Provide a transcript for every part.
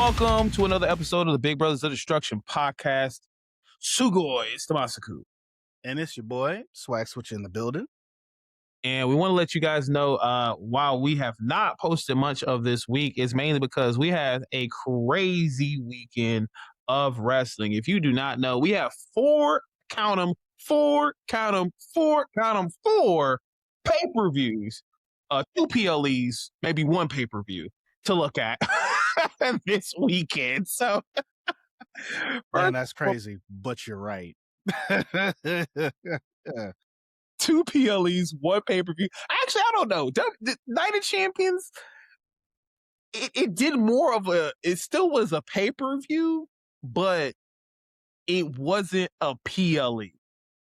welcome to another episode of the Big Brothers of Destruction podcast. Sugoi, it's Tamasaku. And it's your boy, Swag Switch in the building. And we want to let you guys know while we have not posted much of this week, it's mainly because we had a crazy weekend of wrestling. If you do not know, we have four pay-per-views, two PLEs, maybe one pay-per-view to look at this weekend. So Man, that's crazy, but you're right. Two PLEs, one pay-per-view. Actually, I don't know. Night of Champions, it did more of it still was a pay-per-view, but it wasn't a PLE.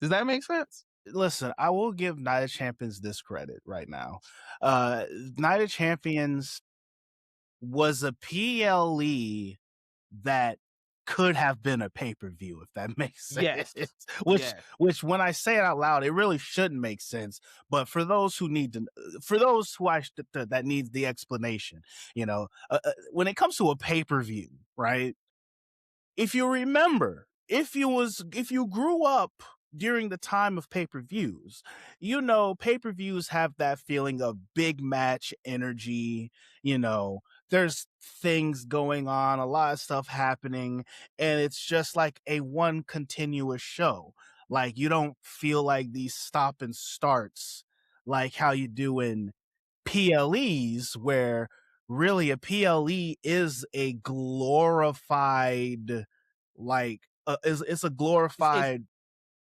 Does that make sense? Listen, I will give Night of Champions this credit right now. Night of Champions was a PLE that could have been a pay-per-view, if that makes sense. Yes. Which when I say it out loud, it really shouldn't make sense. But for those who need to, that needs the explanation, when it comes to a pay-per-view, right? If you remember, if you grew up during the time of pay-per-views, pay-per-views have that feeling of big match energy, there's things going on, a lot of stuff happening, and it's just like a one continuous show. Like, you don't feel like these stop and starts like how you do in PLEs, where really a PLE is a glorified, it's a glorified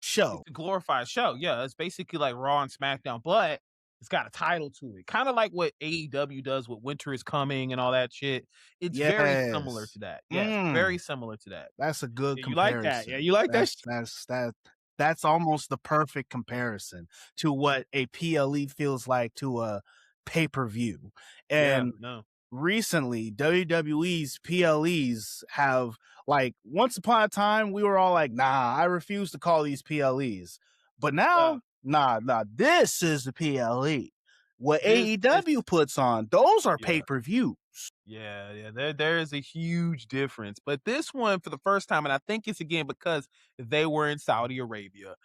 show. It's a glorified show. Yeah, it's basically like Raw and SmackDown, but it's got a title to it. Kind of like what AEW does with Winter is Coming and all that shit. It's very similar to that. Yes, very similar to that. That's a good You comparison. like that? Yeah, you like that? That's almost the perfect comparison to what a PLE feels like to a pay-per-view. And recently, WWE's PLEs have, like, once upon a time, we were all like, nah, I refuse to call these PLEs. But now, nah, this is the PLE. What AEW puts on, those are pay-per-views. Yeah, there is a huge difference. But this one, for the first time, and I think it's again because they were in Saudi Arabia,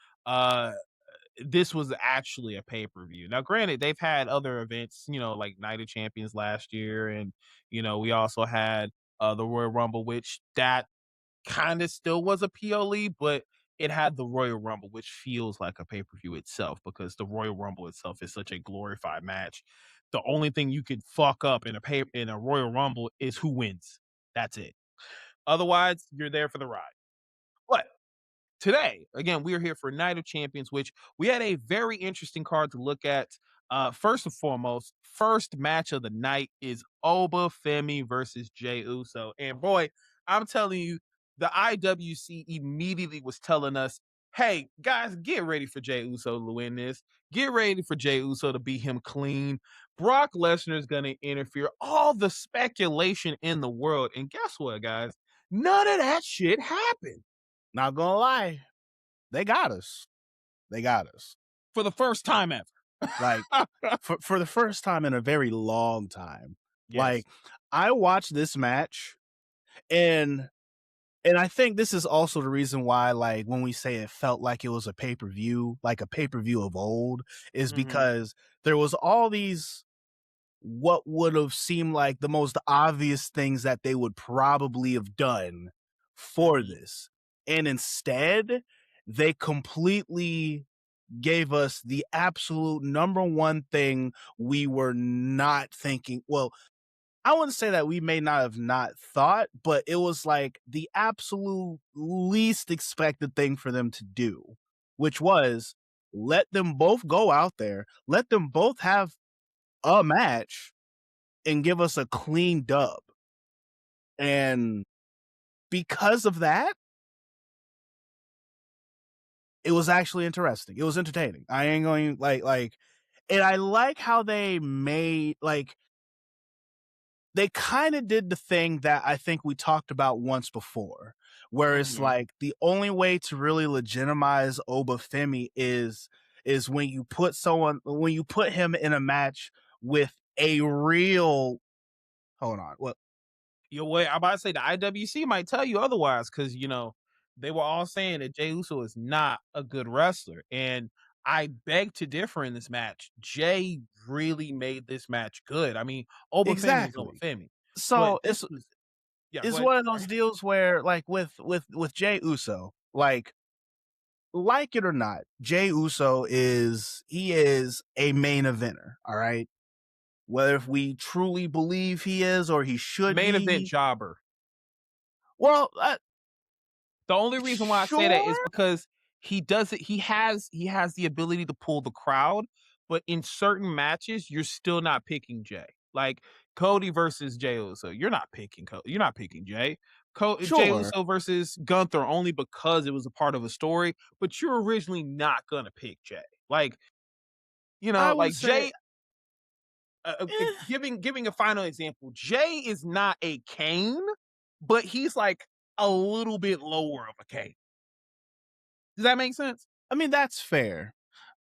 this was actually a pay-per-view. Now, granted, they've had other events, like Night of Champions last year, and we also had the Royal Rumble, which that kind of still was a PLE, but it had the Royal Rumble, which feels like a pay-per-view itself because the Royal Rumble itself is such a glorified match. The only thing you could fuck up in a Royal Rumble is who wins. That's it. Otherwise, you're there for the ride. But today, again, we are here for Night of Champions, which we had a very interesting card to look at. First and foremost, first match of the night is Obafemi versus Jey Uso. And boy, I'm telling you, the IWC immediately was telling us, hey, guys, get ready for Jey Uso to win this. Get ready for Jey Uso to beat him clean. Brock Lesnar is going to interfere. All the speculation in the world. And guess what, guys? None of that shit happened. Not gonna lie, they got us. For the first time ever. Like, for the first time in a very long time. Yes. Like, I watched this match, and I think this is also the reason why, like, when we say it felt like it was a pay-per-view, like a pay-per-view of old, is because there was all these what would have seemed like the most obvious things that they would probably have done for this. And instead, they completely gave us the absolute number one thing we were not thinking. Well, I wouldn't say that we may not have not thought, but it was like the absolute least expected thing for them to do, which was let them both go out there, let them both have a match, and give us a clean dub. And because of that, it was actually interesting. It was entertaining. I ain't going like, and I like how they made, like, they kind of did the thing that I think we talked about once before, where it's like the only way to really legitimize Obafemi is when you put him in a match with a real, hold on, what? Yo, wait, I'm about to say the IWC might tell you otherwise because they were all saying that Jey Uso is not a good wrestler, and I beg to differ in this match. Jay really made this match good. I mean, Obafemi is Exactly. Obafemi, but So this was yeah. Go it's ahead. one of Sorry. those deals where like with Jey Uso, like it or not, Jey Uso is a main eventer, all right? Whether if we truly believe he is or he should Main event be, jobber. well, The only reason why I say that sure, is because he does it he has the ability to pull the crowd, but in certain matches, you're still not picking Jay. Like Cody versus Jey Uso, you're not picking Jay. Jey sure. Uso versus Gunther only because it was a part of a story, but you're originally not gonna pick Jay. Like, I would like say, Jay eh, giving a final example, Jay is not a Kane, but he's like a little bit lower of a Kane. Does that make sense? I mean that's fair.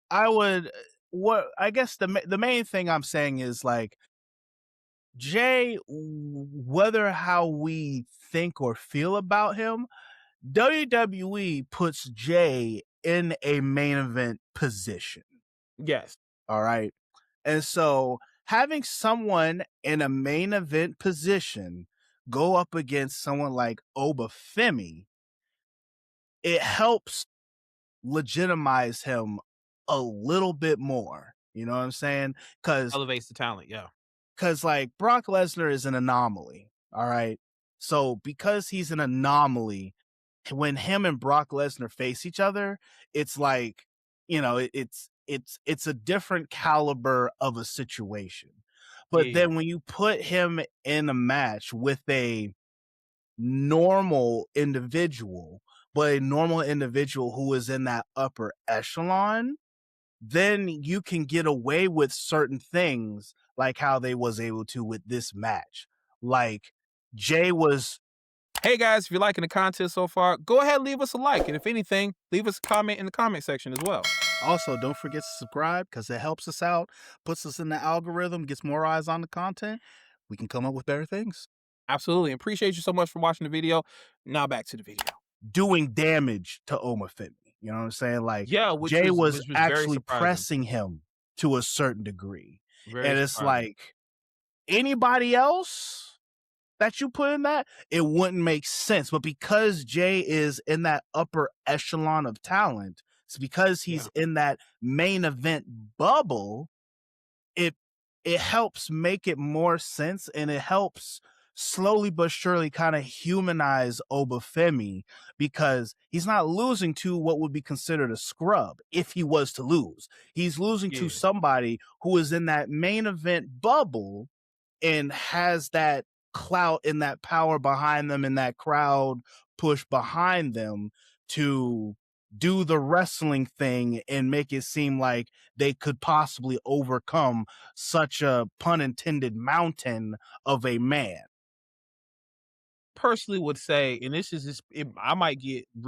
I would what I guess the main thing I'm saying is like Jay, whether how we think or feel about him, WWE puts Jay in a main event position. Yes. All right. And so having someone in a main event position go up against someone like Obafemi, it helps legitimize him a little bit more. You know what I'm saying? Because Elevates the talent, yeah. like Brock Lesnar is an anomaly. All right. So because he's an anomaly, when him and Brock Lesnar face each other, it's like, it's a different caliber of a situation. Yeah, But yeah. then when you put him in a match with a normal individual, but a normal individual who is in that upper echelon, then you can get away with certain things like how they was able to with this match. Like Jay was Hey, guys, if you're liking the content so far, go ahead and leave us a like, and if anything, leave us a comment in the comment section as well. also, don't forget to subscribe because it helps us out, puts us in the algorithm, gets more eyes on the content. We can come up with better things. Absolutely. Appreciate you so much for watching the video. Now back to the video. Doing damage to Omafemi. You know what I'm saying? Like Yeah, Jay was which was very actually surprising. pressing him to a certain degree. Very And it's surprising. like anybody else that you put in that, it wouldn't make sense. But because Jay is in that upper echelon of talent, it's because Yeah. he's in that main event bubble, it it helps make it more sense and it helps slowly but surely kind of humanize Obafemi because he's not losing to what would be considered a scrub if he was to lose. He's losing to Yeah. somebody who is in that main event bubble and has that clout and that power behind them and that crowd push behind them to do the wrestling thing and make it seem like they could possibly overcome such a pun intended mountain of a man. Personally would say, and this is just I might get a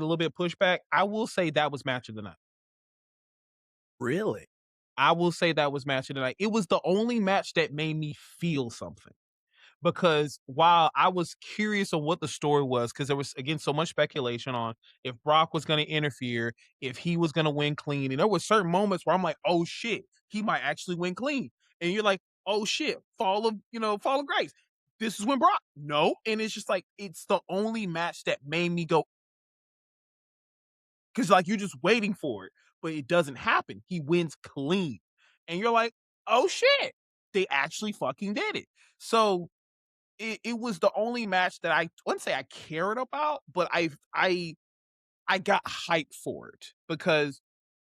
little bit of pushback. I will say that was match of the night. Really? I will say that was match of the night. It was the only match that made me feel something. Because while I was curious on what the story was, because there was again so much speculation on if Brock was going to interfere, if he was going to win clean, and there were certain moments where I'm like, oh shit, he might actually win clean, and you're like, oh shit, fall of grace. This is when Brock no, and it's just like it's the only match that made me go because like you're just waiting for it, but it doesn't happen. He wins clean, and you're like, oh shit, they actually fucking did it. So it was the only match that I wouldn't say I cared about, but I got hyped for it because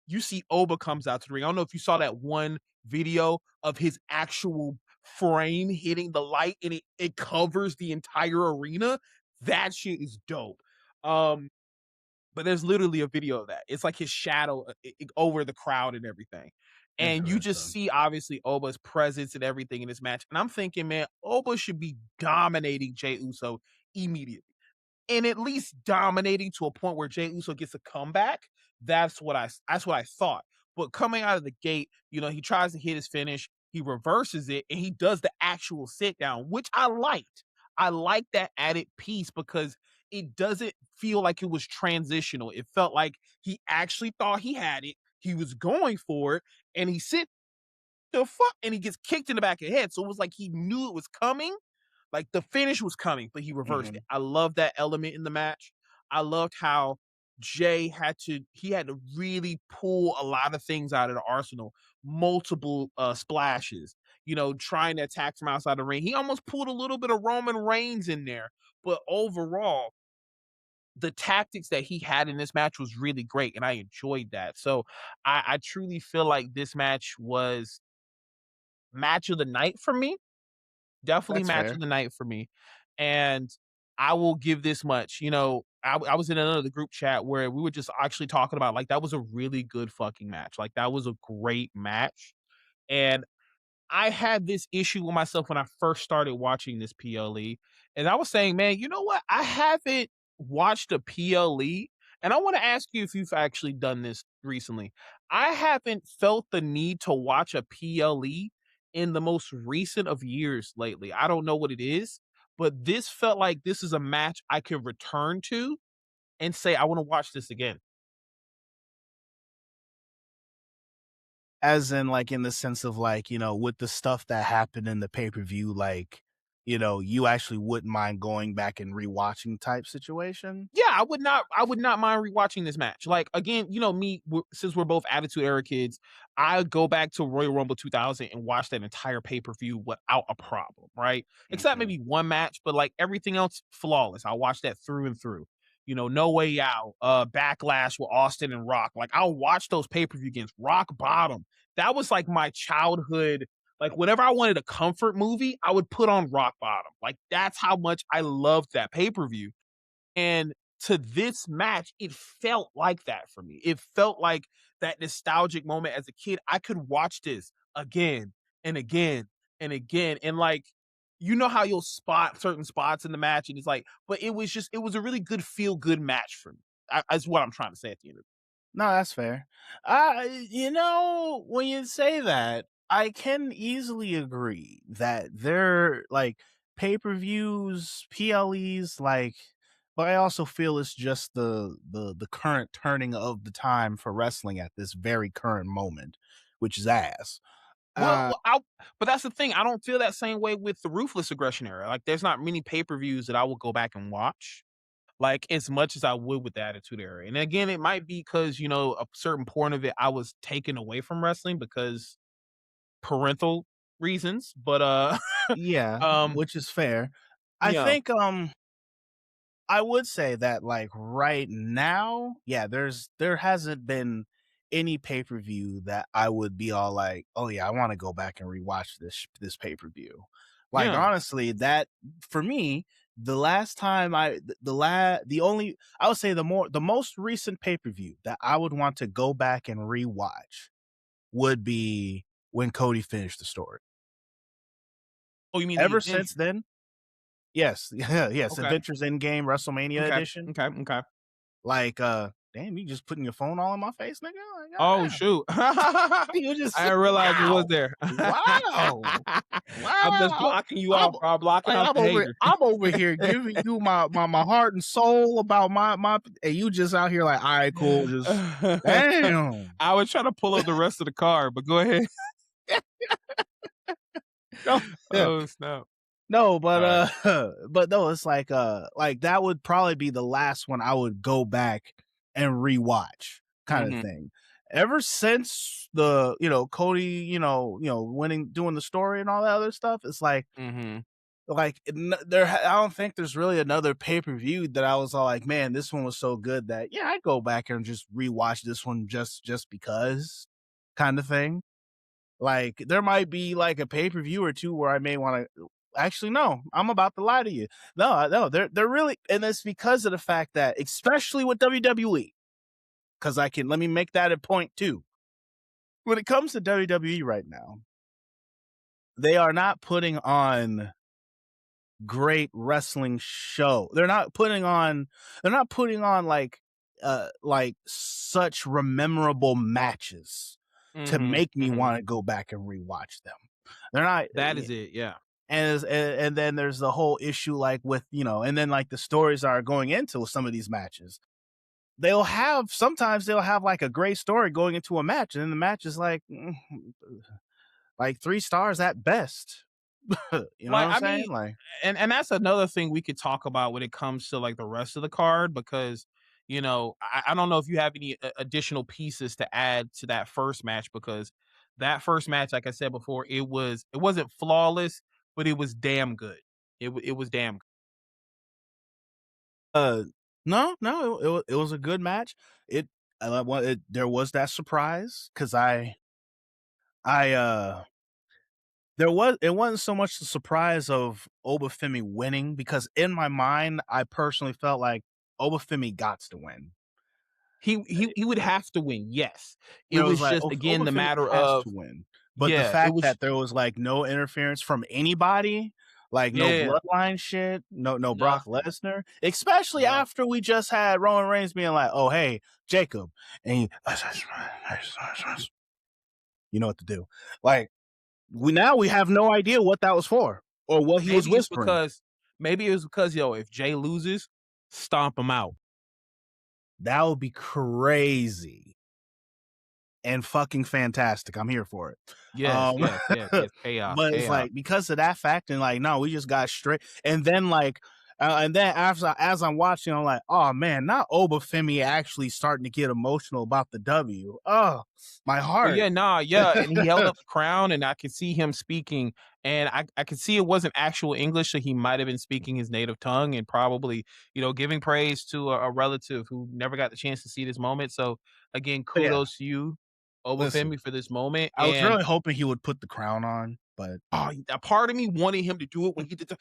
you see Oba comes out to the ring. I don't know if you saw that one video of his actual frame hitting the light and it covers the entire arena. That shit is dope. Um, but there's literally a video of that. It's like his shadow over the crowd and everything. And you just Interesting. see obviously Oba's presence and everything in this match. And I'm thinking, man, Oba should be dominating Jey Uso immediately. And at least dominating to a point where Jey Uso gets a comeback. That's what I thought. But coming out of the gate, he tries to hit his finish. he reverses it, and he does the actual sit down, which I liked. I like that added piece because it doesn't feel like it was transitional. It felt like he actually thought he had it. He was going for it, and he sit the fuck, and he gets kicked in the back of the head. So it was like he knew it was coming, like the finish was coming, but he reversed Mhm. it. I love that element in the match. I loved how Jay had to really pull a lot of things out of the arsenal, multiple splashes, trying to attack from outside the ring. He almost pulled a little bit of Roman Reigns in there, but overall, the tactics that he had in this match was really great, and I enjoyed that. So I truly feel like this match was match of the night for me. Definitely That's match fair. of the night for me, and I will give this much, I was in another group chat where we were just actually talking about, like, that was a really good fucking match, like, that was a great match, and I had this issue with myself when I first started watching this PLE, and I was saying, "Man, you know what? I haven't watched a PLE," and I wanna ask you if you've actually done this recently. I haven't felt the need to watch a PLE in the most recent of years lately. I don't know what it is, but this felt like this is a match I could return to and say, "I wanna watch this again." As in, like, in the sense of, like, with the stuff that happened in the pay-per-view, like, you actually wouldn't mind going back and rewatching type situation? Yeah, I would not mind rewatching this match. Like, again, me, since we're both Attitude Era kids, I go back to Royal Rumble 2000 and watch that entire pay-per-view without a problem, right? Except Mhm. maybe one match, but, like, everything else flawless. I watch that through and through. No Way Out, Backlash with Austin and Rock. Like, I'll watch those pay-per-view games. Rock Bottom. That was like my childhood. Like, whenever I wanted a comfort movie, I would put on Rock Bottom. Like, that's how much I loved that pay-per-view. And to this match, it felt like that for me. It felt like that nostalgic moment as a kid. I could watch this again and again and again. And like, how you'll spot certain spots in the match, and it's like, but it was a really good feel good match for me. That's what I'm trying to say at the end of it. No, that's fair. When you say that, I can easily agree that they're like pay-per-views, PLEs, like, but I also feel it's just the current turning of the time for wrestling at this very current moment, which is ass. Well, Uh but that's the thing. I don't feel that same way with the Ruthless Aggression era. Like, there's not many pay per views that I will go back and watch like, as much as I would with the Attitude Era. And again, it might be because, a certain point of it I was taken away from wrestling because parental reasons, but, yeah, um, which is fair. I yeah, think I would say that, like, right now, yeah, there hasn't been any pay-per-view that I would be all like, "Oh, yeah, I wanna go back and rewatch this pay-per-view." Like, yeah. honestly, that for me, the last time the only I would say the most recent pay-per-view that I would want to go back and rewatch would be when Cody finished the story. Oh, you mean The Ever since Adventure? then, yes, yes, Okay, Adventures Endgame, WrestleMania okay, edition. okay, okay. Like, damn, you just putting your phone all in my face, nigga? Like, Oh, goddamn. shoot. I You just didn't realize it was wow. there. Wow. I'm just Wow. blocking you off, bro, blocking out the hater. I'm over here giving you my heart and soul about my and you just out here like, "Alright, cool." Just damn. I was trying to pull up the rest of the card, but go ahead. No, yeah. Oh, snap. No, but, Alright. but no, it's like, that would probably be the last one I would go back and rewatch kinda Mhm, thing. Ever since Cody, winning doing the story and all that other stuff, it's mhm. like, n there ha I don't think there's really another pay-per-view that I was all like, "Man, this one was so good that, yeah, I'd go back and just rewatch this one just because," kinda thing. Like, there might be, like, a pay-per-view or 2 where I may wanna actually, no, I'm about to lie to you. No, they're really and it's because of the fact that especially with WWE, 'cause I can let me make that a point too. When it comes to WWE right now, they are not putting on great wrestling show. They're not putting on, like, such memorable matches to Mhm, make me mhm. wanna go back and rewatch them. They're not, That is it, yeah. and then there's the whole issue like with, and then like the stories are going into some of these matches. Sometimes they'll have like a great story going into a match, and then the match is like 3 stars at best. You know what Like, I'm I saying? mean, Like, and that's another thing we could talk about when it comes to, like, the rest of the card because, I don't know if you have any additional pieces to add to that first match because that first match, like I said before, it wasn't flawless, but it was damn good. It was damn uh, no, no, it was a good match. It, there was that surprise because I it wasn't so much the surprise of Obafemi winning because in my mind, I personally felt like Obafemi got to win. he would have to win, yes. It It was was like, just, again, the Obafemi matter has of to win. But the yeah, it fact was that there was, like, no interference from anybody, like, no yeah, bloodline shit, no Brock nothing. Lesnar, especially Yeah. after we just had Roman Reigns being like, "Oh, hey, Jacob," and he you know what to do. Like, we have no idea what that was for or what he was Maybe it's whispering. because maybe it's because, if Jay loses, stomp him out. That would be crazy and fucking fantastic. I'm here for it. Yes, Um, yes, yes, yes, chaos, but it's chaos. like because of that fact, and like, no, we just got straight. And then and then after as I'm watching, I'm like, oh man, not Obafemi actually starting to get emotional about the W. Oh, my Oh, heart. yeah, nah, yeah, and he held up the crown, and I could see him speaking, and I could see it wasn't actual English, so he might have been speaking his native tongue and probably, giving praise to a relative who never got the chance to see this moment, so, again, Yeah, kudos to you, listen, Obafemi, for this moment, I was and really hoping he would put the crown on, but a part of me wanted him to do it when he did the,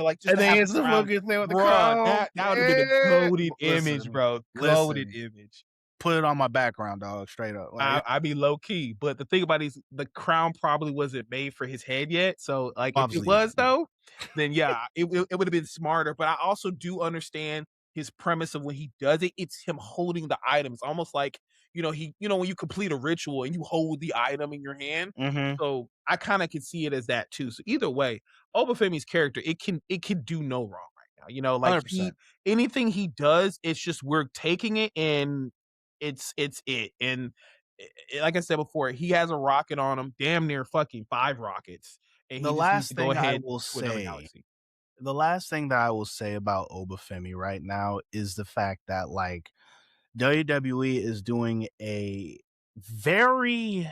like, just and to then have the it's the crown. fucking thing with the Bruh, crown. that would have been a goated image, Listen, bro, goated listen, image. put it on my background, dog, straight up. Like, I be low key, but the thing about it is the crown probably wasn't made for his head yet. So, like, if it obviously, yeah, was though, then yeah, it would have been smarter. But I also do understand his premise of when he does it, it's him holding the item. It's almost like when you complete a ritual and you hold the item in your hand. mm-hmm, So I kind of could see it as that too. So either way, Obafemi's character it can do no wrong right now. Like 100%. anything he does, it's just we're taking it and it's it. And like I said before, he has a rocket on him, damn near fucking 5 rockets, and he The just needs last to go thing I ahead will to another say galaxy. the last thing that I will say about Obafemi right now is the fact that like WWE is doing a very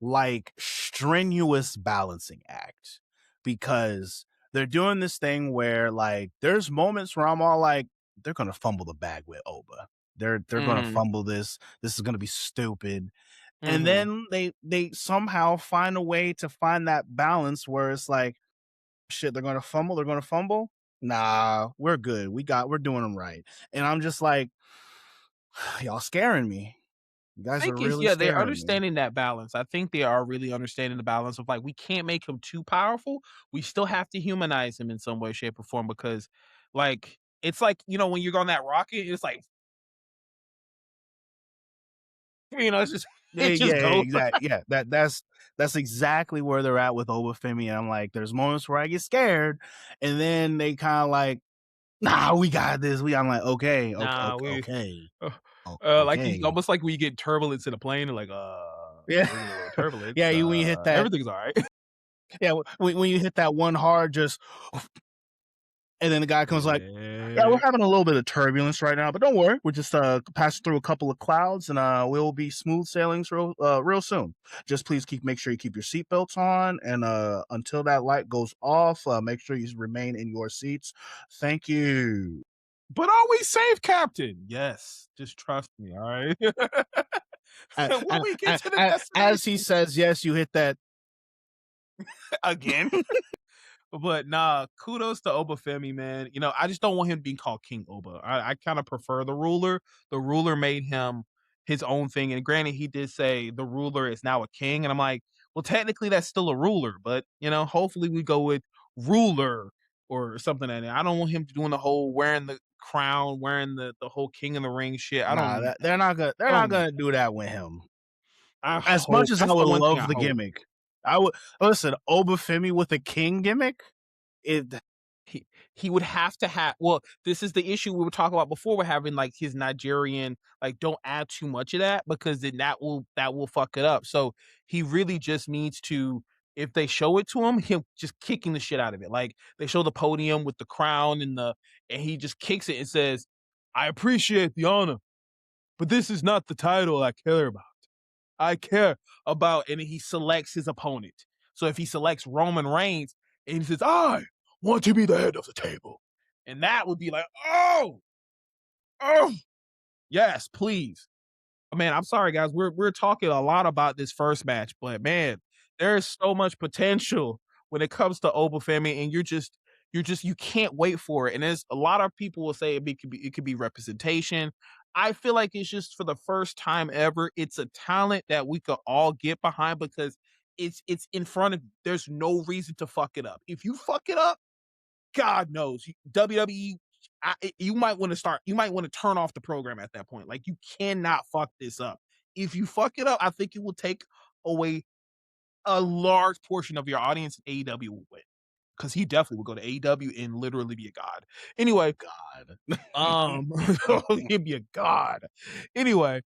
like strenuous balancing act because they're doing this thing where like there's moments where I'm all like they're gonna fumble the bag with Oba. They're gonna Mhm, fumble this. This is gonna be stupid. And mhm. then they somehow find a way to find that balance where it's like shit, they're gonna fumble, they're gonna fumble. Nah, we're good. We're doing them right. And I'm just like, y'all scaring me. You I guys are think it's really yeah, they're scaring me. understanding that balance. I think they are really understanding the balance of, like, we can't make him too powerful. We still have to humanize him in some way, shape, or form because, like, it's like, when you're on that rocket, it's like, it's just Yeah, it just yeah, goes. exactly. Yeah, that's exactly where they're at with Obafemi. And I'm like, there's moments where I get scared, and then they kind of like, nah, we got this. I'm like, okay, okay, Nah, okay, we okay, like, he okay. almost like when you get turbulence in a plane, and like, Yeah, we're getting a little turbulence, yeah. When you hit that, everything's alright. yeah, when you hit that one hard, just and then the guy comes like, "Yeah, we're Yeah. having a little bit of turbulence right now, but don't worry. We're just passing through a couple of clouds, and we'll be smooth sailings real soon. Just please make sure you keep your seatbelts on, and until that light goes off, make sure you remain in your seats. Thank you." But are we safe, Captain? Yes, just trust me, alright? When we get to the As he destination says, "Yes," you hit that. again. But nah, kudos to Obafemi, man. I just don't want him being called King Oba. I kind of prefer the ruler. The ruler made him his own thing. And granted, he did say the ruler is now a king. And I'm like, well, technically that's still a ruler, but hopefully we go with ruler or something like that. I don't want him doing the whole wearing the crown, wearing the whole king in the ring shit. I don't Nah, need that. they're I not don't need gonna do that with him. that. I As much hope as I that's would the one thing love I the hope. gimmick. I would listen. Obafemi with a king gimmick. It He would have to have well, this is the issue we were talking about before with having, like, his Nigerian like, don't add too much of that because then that will fuck it up. So, he really just needs to if they show it to him just kicking the shit out of it. Like, they show the podium with the crown and he just kicks it and says, "I appreciate the honor, but this is not the title I care about. I care about" and he selects his opponent. So if he selects Roman Reigns and he says, "I want to be the head of the table," and that would be like, oh, yes, please. Man, I'm sorry, guys. We're talking a lot about this first match, but man, there's so much potential when it comes to Obafemi, and you can't wait for it. And there's a lot of people will say it could be representation. I feel like it's just for the first time ever, it's a talent that we could all get behind because it's in front of there's no reason to fuck it up. If you fuck it up, God knows WWE. You might want to start. You might want to turn off the program at that point. Like you cannot fuck this up. If you fuck it up, I think it will take away a large portion of your audience. AEW will win because he definitely will go to AEW and literally be a god. Anyway, God. um, he'd be a god. Anyway,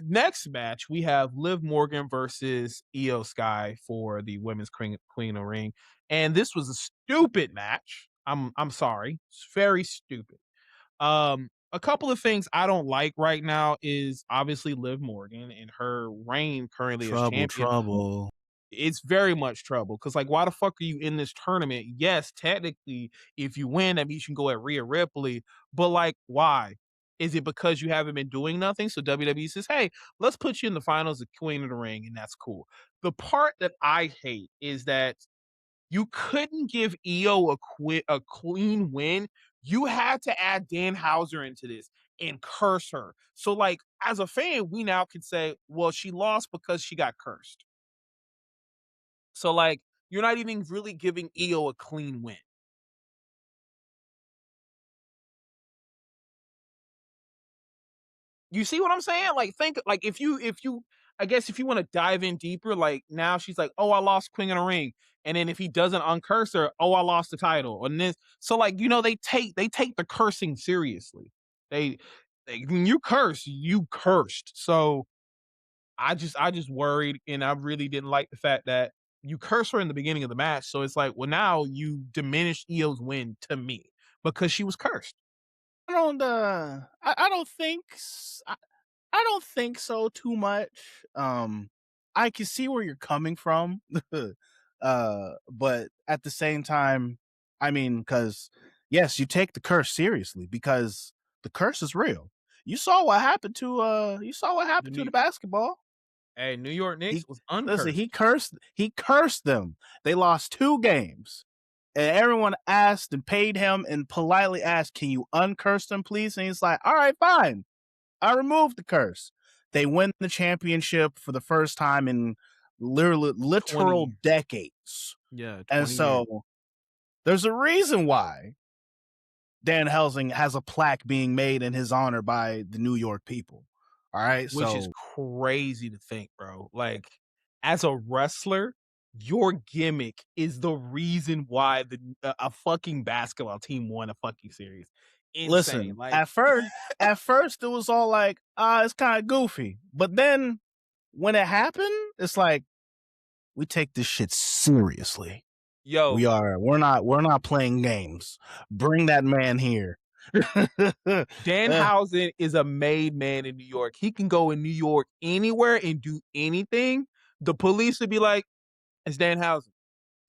next match we have Liv Morgan versus Io Sky for the women's Queen of Ring, and this was a stupid match. I'm sorry, it's very stupid. A couple of things I don't like right now is obviously Liv Morgan and her reign currently as Trouble, champion trouble. it's very much trouble because like why the fuck are you in this tournament? Yes, technically, if you win, that means you can go at Rhea Ripley, but like why? Is it because you haven't been doing nothing? So WWE says, hey, let's put you in the finals of Queen of the Ring, and that's cool. The part that I hate is that you couldn't give Io a clean win. You had to add Dan Hauser into this and curse her. So, like, as a fan, we now can say, well, she lost because she got cursed. So like you're not even really giving Io a clean win. You see what I'm saying? Like think like if you I guess if you want to dive in deeper, like now she's like, oh, I lost Queen of the Ring. And then if he doesn't uncurse her, oh, I lost the title. And this so like, they take the cursing seriously. They, when you curse, you cursed. So I just worried and I really didn't like the fact that you curse her in the beginning of the match. So it's like, well, now you diminish Io's win to me because she was cursed. I don't think I don't think so too much. I can see where you're coming from. But at the same time, I mean, because yes, you take the curse seriously because the curse is real. You saw what The happened to New the basketball. Hey, New York He Knicks was listen, uncursed. he cursed them. They lost 2 games. And everyone asked and paid him and politely asked, "Can you uncurse them, please?" And he's like, "All right, fine. I removed the curse." They win the championship for the first time in literal 20 decades. yeah, And 20 years. so there's a reason why Dan Helsing has a plaque being made in his honor by the New York people. All right. Which is So crazy to think, bro. Like, as a wrestler, your gimmick is the reason why a fucking basketball team won a fucking series. Insane. listen, Like, at first it was all like, it's kind of goofy. But then when it happened, it's like, we take this shit seriously. yo, We're not playing games. Bring that man here. uh, Danhausen is a made man in New York. He can go in New York anywhere and do anything. The police would be like, it's Danhausen.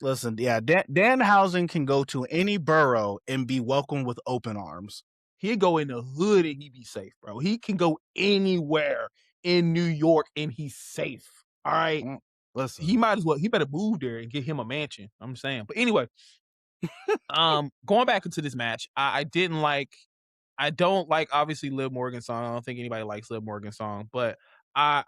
listen, yeah, Danhausen can go to any borough and be welcomed with open arms. He'd go in the hood and he'd be safe, bro. He can go anywhere in New York and he's safe. All right. Mm, He listen, might as well, he better move there and get him a mansion. I'm saying. But anyway, going back into this match, I don't like obviously Liv Morgan's song. I don't think anybody likes Liv Morgan's song, but I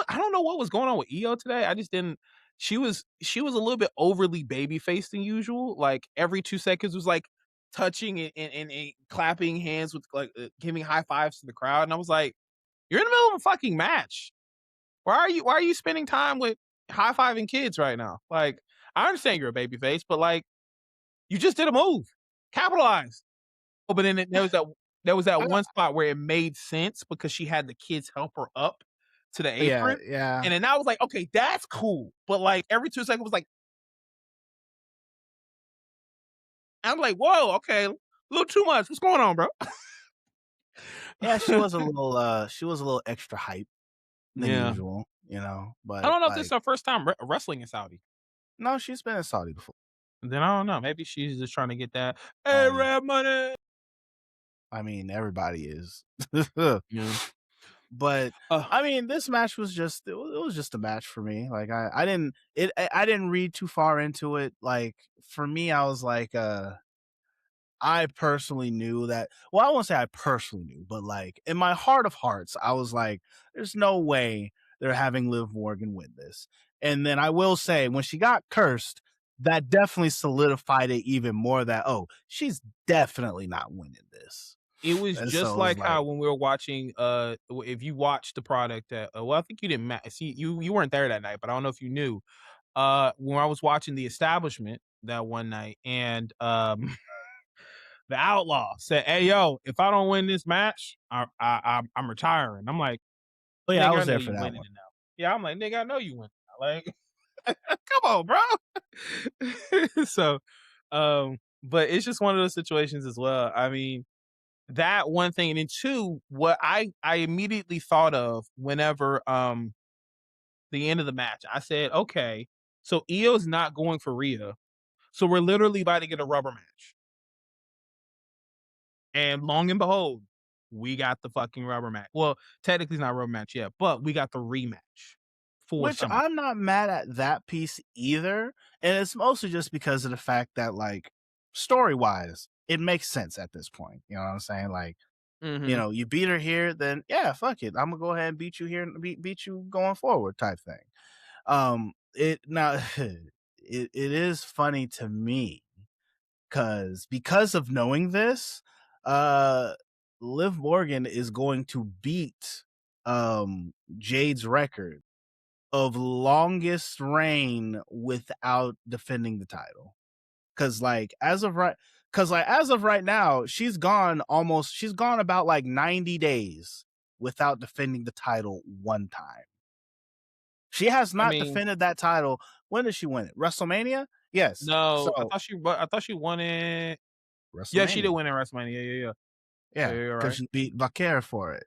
I don't know what was going on with Io today. I just didn't. She was a little bit overly baby faced than usual. Like every 2 seconds was like touching and clapping hands with like giving high fives to the crowd, and I was like, you're in the middle of a fucking match. Why are you spending time with? high fiving kids right now. Like, I understand you're a baby face, but like, you just did a move. Capitalize. Oh, but then there was that I, one spot where it made sense because she had the kids help her up to the yeah, apron, yeah. and then I was like, "Okay, that's cool." But, like, every 2 seconds was like I'm like, "Whoa, okay, a little too much. What's going on, bro?" Yeah, she was a little extra hype than Yeah. usual, I but, don't know if this is like, her first time wrestling in Saudi. no, she's been in Saudi before. Then I don't know. Maybe she's just trying to get that Um, Arab money. I mean, everybody is. Yeah. But, Uh, I mean, this match was just it was just a match for me, like, I didn't read too far into it, like, for me, I was like, I personally knew that well, I won't say I personally knew, but, like, in my heart of hearts, I was like, "There's no way they're having Liv Morgan win this." And then I will say, when she got cursed, that definitely solidified it even more that, "Oh, she's definitely not winning this." it was And just so it was like like how when we were watching, if you watched the product at well, I think you didn't see, you weren't there that night, but I don't know if you knew. When I was watching The Establishment that one night, and, the Outlaw said, "Hey, yo, if I don't win this match, I'm retiring." I'm like, oh, yeah, I "Nigga, I was know there for you that winning one. it now." Yeah, I'm like, "Nigga, I know you winning now." Like, come on, bro. So, but it's just one of those situations as well. I mean, that one thing, and then two, what I immediately thought of whenever the end of the match, I said, okay, so Io's not going for Rhea, so we're literally about to get a rubber match, and long and behold, we got the fucking rubber match. Well, technically it's not a rubber match yet, but we got the rematch for Which SummerSlam. I'm not mad at that piece either, and it's mostly just because of the fact that, like, story-wise, it makes sense at this point, you know what I'm saying? Like, Hmm. you beat her here, then yeah, fuck it. Imma go ahead and beat you here and beat you going forward type thing. It now it is funny to me because of knowing this, uh, Liv Morgan is going to beat, Jade's record of longest reign without defending the title. Cause like as of right now, she's gone about like 90 days without defending the title one time. She has I not mean, defended that title. When did she win it? WrestleMania? Yes. no, So I thought she won it. Yeah, she did WrestleMania. win in WrestleMania. Yeah, yeah, yeah. Yeah, Yeah, you're because right. she beat Vaquer for it.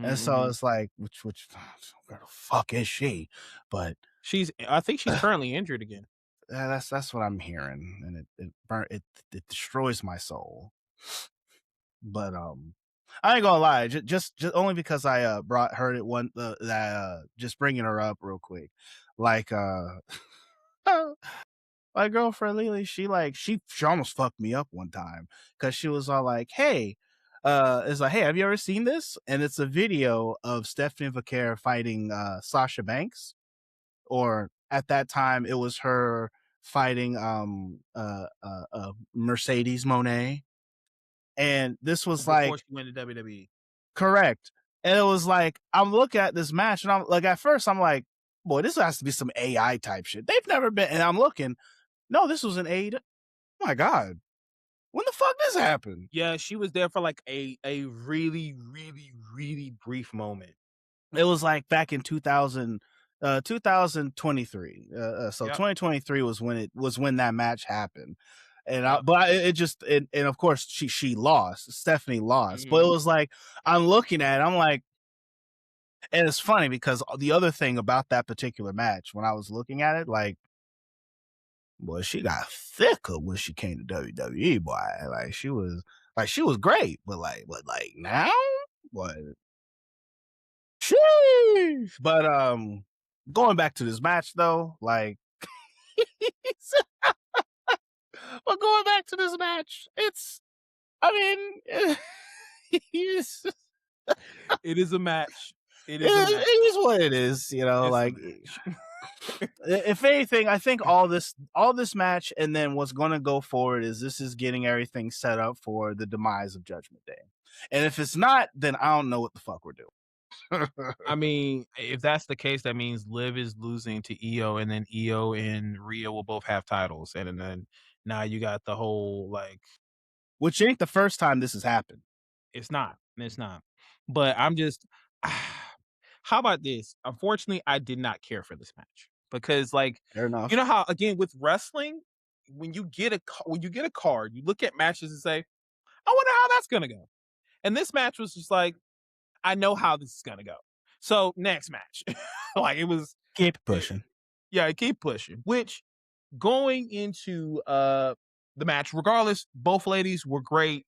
And Mhm, so mhm. it's like, which where the fuck is she? But I think she's currently injured again. that's what I'm hearing, and it destroys my soul. But I ain't gonna lie, just only because I heard it one that just bringing her up real quick, like my girlfriend Lily, she almost fucked me up one time because she was all like, "Hey." It's like, hey, have you ever seen this? And it's a video of Stephanie Vaquer fighting Sasha Banks, or at that time it was her fighting Mercedes Monet. And this was Before like she went to WWE. correct. And it was like, I'm looking at this match and I'm like, at first I'm like, boy, this has to be some AI type shit. They've never been, and I'm looking, no, this was an A. Oh my God. When the fuck this happened? Yeah, she was there for like a really, really, really brief moment. It was like back in 2023. So Yep, 2023 was when that match happened. And yep. it just, and of course she lost. Stephanie lost, but it Mhm. was like, I'm looking at it, I'm like, and it's funny because the other thing about that particular match, when I was looking at it, like, boy, she got thicker when she came to WWE, boy. She was great, but like now, what? Sheesh. But going back to this match though, like, but going back to this match, I mean, it's, It is a match. It is a it match. is what it is, It's a like, match. if anything, I think all this match and then what's going to go forward is this is getting everything set up for the demise of Judgment Day. And if it's not, then I don't know what the fuck we're doing. I mean, if that's the case, that means Liv is losing to Io, and then Io and Rhea will both have titles, and then now you got the whole like Which ain't the first time this has happened. it's not. But I'm just how about this? Unfortunately, I did not care for this match because like Fair you enough. know how again with wrestling, when you get a card, you look at matches and say, I wonder how that's gonna go. And this match was just like, I know how this is gonna go. So next match. like it was Keep it, pushing. yeah, keep pushing. Which going into the match, regardless, both ladies were great,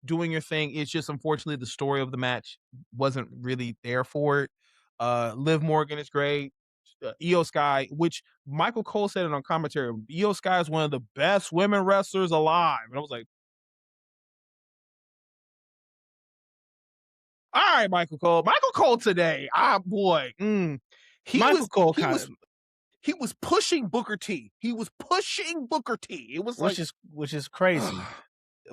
doing your thing. It's just unfortunately the story of the match wasn't really there for it. Liv Morgan is great. Io Sky, which Michael Cole said it on commentary, Io Sky is one of the best women wrestlers alive. And I was like, all right, Michael Cole. Michael Cole today. Ah boy. He Michael was Cole he kind was of, he was pushing Booker T. He was pushing Booker T. It was like which is crazy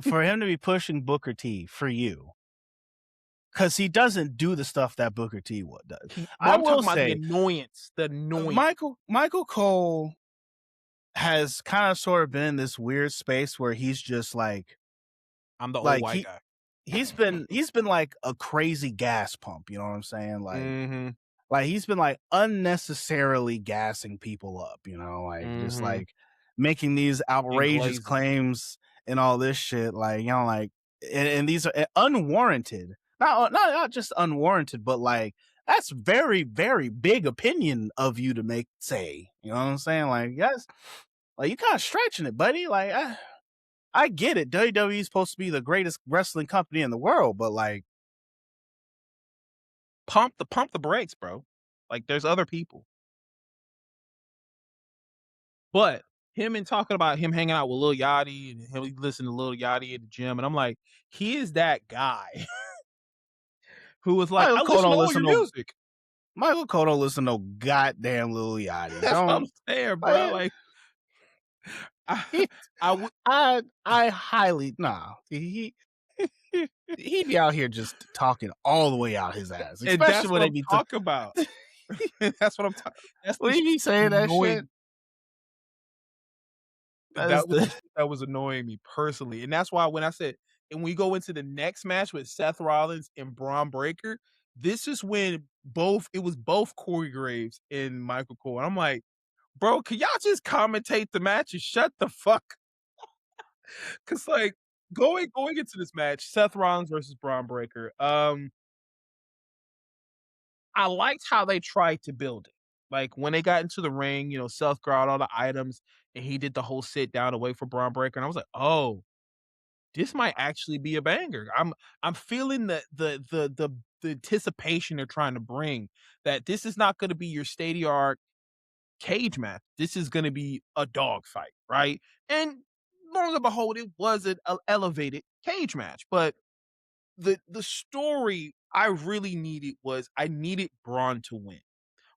for him to be pushing Booker T for you, because he doesn't do the stuff that Booker T does. but I I'm will talking about the say, annoyance. The annoyance. Michael Cole has kind of sort of been in this weird space where he's just I'm the old like white guy. he's been like a crazy gas pump. You know what I'm saying? Mhm. Like he's been like unnecessarily gassing people up, like just Mhm. like making these And outrageous glazing. claims and all this shit. Like, like, and these are unwarranted, not just unwarranted, but like that's very, very big opinion of you to say, you know what I'm saying? Like, yes, like you kind of stretching it, buddy. Like, I get it. WWE is supposed to be the greatest wrestling company in the world, but like, Pump the brakes, bro. Like there's other people. But him and talking about him hanging out with Lil Yachty and him listening to Lil Yachty at the gym, and I'm like, he is that guy who was like, Michael I Cole listen to don't all listen your to music. Michael Cole don't listen to no goddamn Lil Yachty. That's what I'm Don't saying, bro. like Like I, he, I would, I highly nah. He be out here just talking all the way out his ass, and especially that's when what they I'm be talking about. That's what I'm talking. That's the when he shit be that saying that shit. annoyed. That is That was the the shit that was annoying me personally, and that's why when I said, and we go into the next match with Seth Rollins and Braun Breaker, this is when it was both Corey Graves and Michael Cole. And I'm like, bro, can y'all just commentate the match and shut the fuck? Cause like going into this match, Seth Rollins versus Braun Breaker. I liked how they tried to build it. Like when they got into the ring, Seth grabbed all the items and he did the whole sit down away for Braun Breaker, and I was like, oh, this might actually be a banger. I'm feeling the anticipation they're trying to bring, that this is not going to be your state of art cage match. This is going to be a dog fight, right? And lo and behold, it was an elevated cage match. But the story I really needed was I needed Braun to win.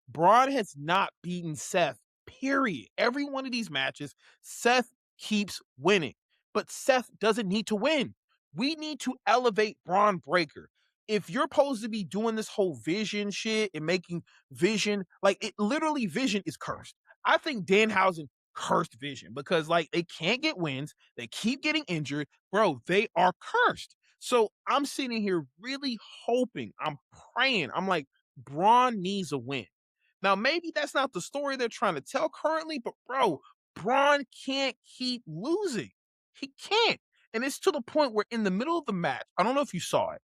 Braun has not beaten Seth, period. Every one of these matches, Seth keeps winning, but Seth doesn't need to win. We need to elevate Braun Breaker. If you're supposed to be doing this whole vision shit and making vision, like it literally, vision is cursed. I think Danhausen cursed vision because like they can't get wins, they keep getting injured. Bro, they are cursed. So I'm sitting here really hoping, I'm praying, I'm like, Braun needs a win. Now, maybe that's not the story they're trying to tell currently, but bro, Braun can't keep losing. He can't. And it's to the point where in the middle of the match, I don't know if you saw it.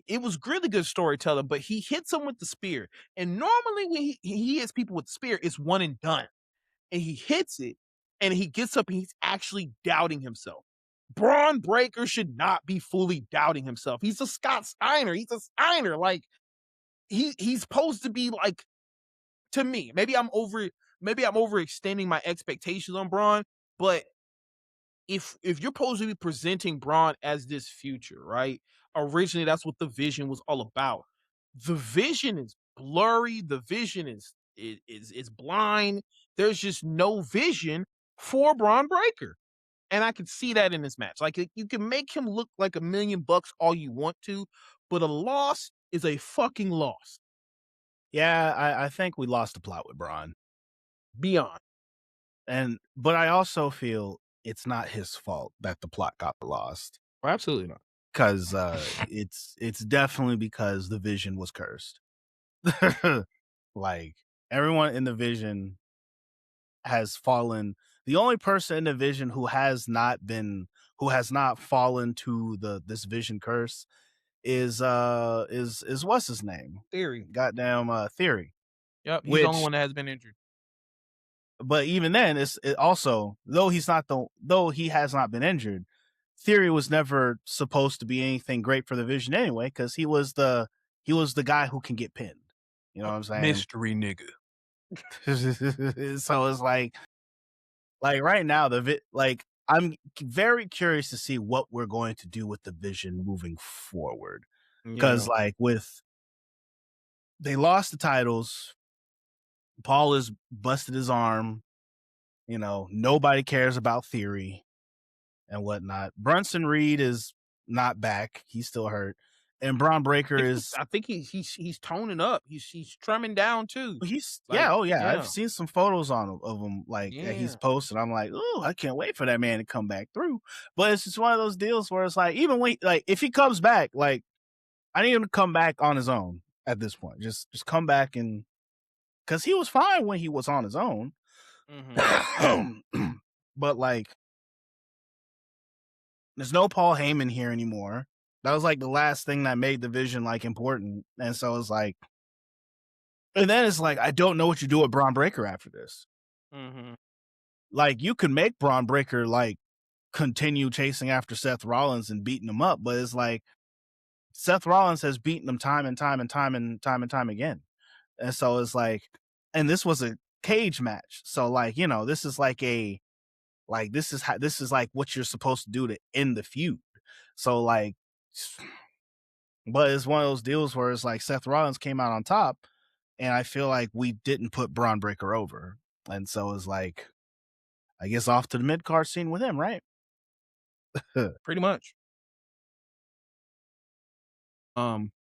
It was really good storytelling, but he hits him with the spear. And normally when he hits people with the spear, it's one and done. And he hits it and he gets up and he's actually doubting himself. Braun Breaker should not be fully doubting himself. He's a Scott Steiner. He's a Steiner. Like he's supposed to be like, to me, maybe I'm overextending my expectations on Braun, but if you're supposed to be presenting Braun as this future, right? Originally, that's what the vision was all about. The vision is blurry. The vision is blind. There's just no vision for Braun Breaker. And I could see that in this match. Like you can make him look like $1,000,000 all you want to, but a loss is a fucking loss. Yeah, I think we lost the plot with Braun. Beyond. But I also feel it's not his fault that the plot got lost. Absolutely not. 'Cause, it's definitely because the Vision was cursed. Like, everyone in the Vision has fallen. The only person in the Vision who has not fallen to this Vision curse is what's his name? Theory. Goddamn, Theory, Yep, he's the only which one that has been injured. but even then, it also though he has not been injured, Theory was never supposed to be anything great for the Vision anyway, because he was the guy who can get pinned. You know what I'm saying? Mystery nigga. So it's like right now I'm very curious to see what we're going to do with the Vision moving forward. Yeah. Because like with they lost the titles, Paul has busted his arm. You know, nobody cares about Theory and whatnot. Brunson Reed is not back; he's still hurt, and Braun Breaker is I think he's toning up. He's trimming down too. he's Like, yeah, oh yeah. I've yeah. seen some photos of him like that he's Yeah. posted. I'm like, oh, I can't wait for that man to come back through. But it's just one of those deals where it's like, even when like if he comes back, like I need him to come back on his own at this point. Just come back and because he was fine when he was on his own. Mhm. But like there's no Paul Heyman here anymore. That was like the last thing that made the Vision like important. And so it's like, and then it's like, I don't know what you do with Braun Breaker after this. Mhm. Like you could make Braun Breaker like continue chasing after Seth Rollins and beating him up, but it's like Seth Rollins has beaten him time and time and time and time and time again. And so it's like, and this was a cage match. So like, you know, this is like this is like what you're supposed to do to end the feud. So like, but it's one of those deals where it's like Seth Rollins came out on top, and I feel like we didn't put Braun Breaker over, and so it's like, I guess off to the mid card scene with him, right? Pretty much. Um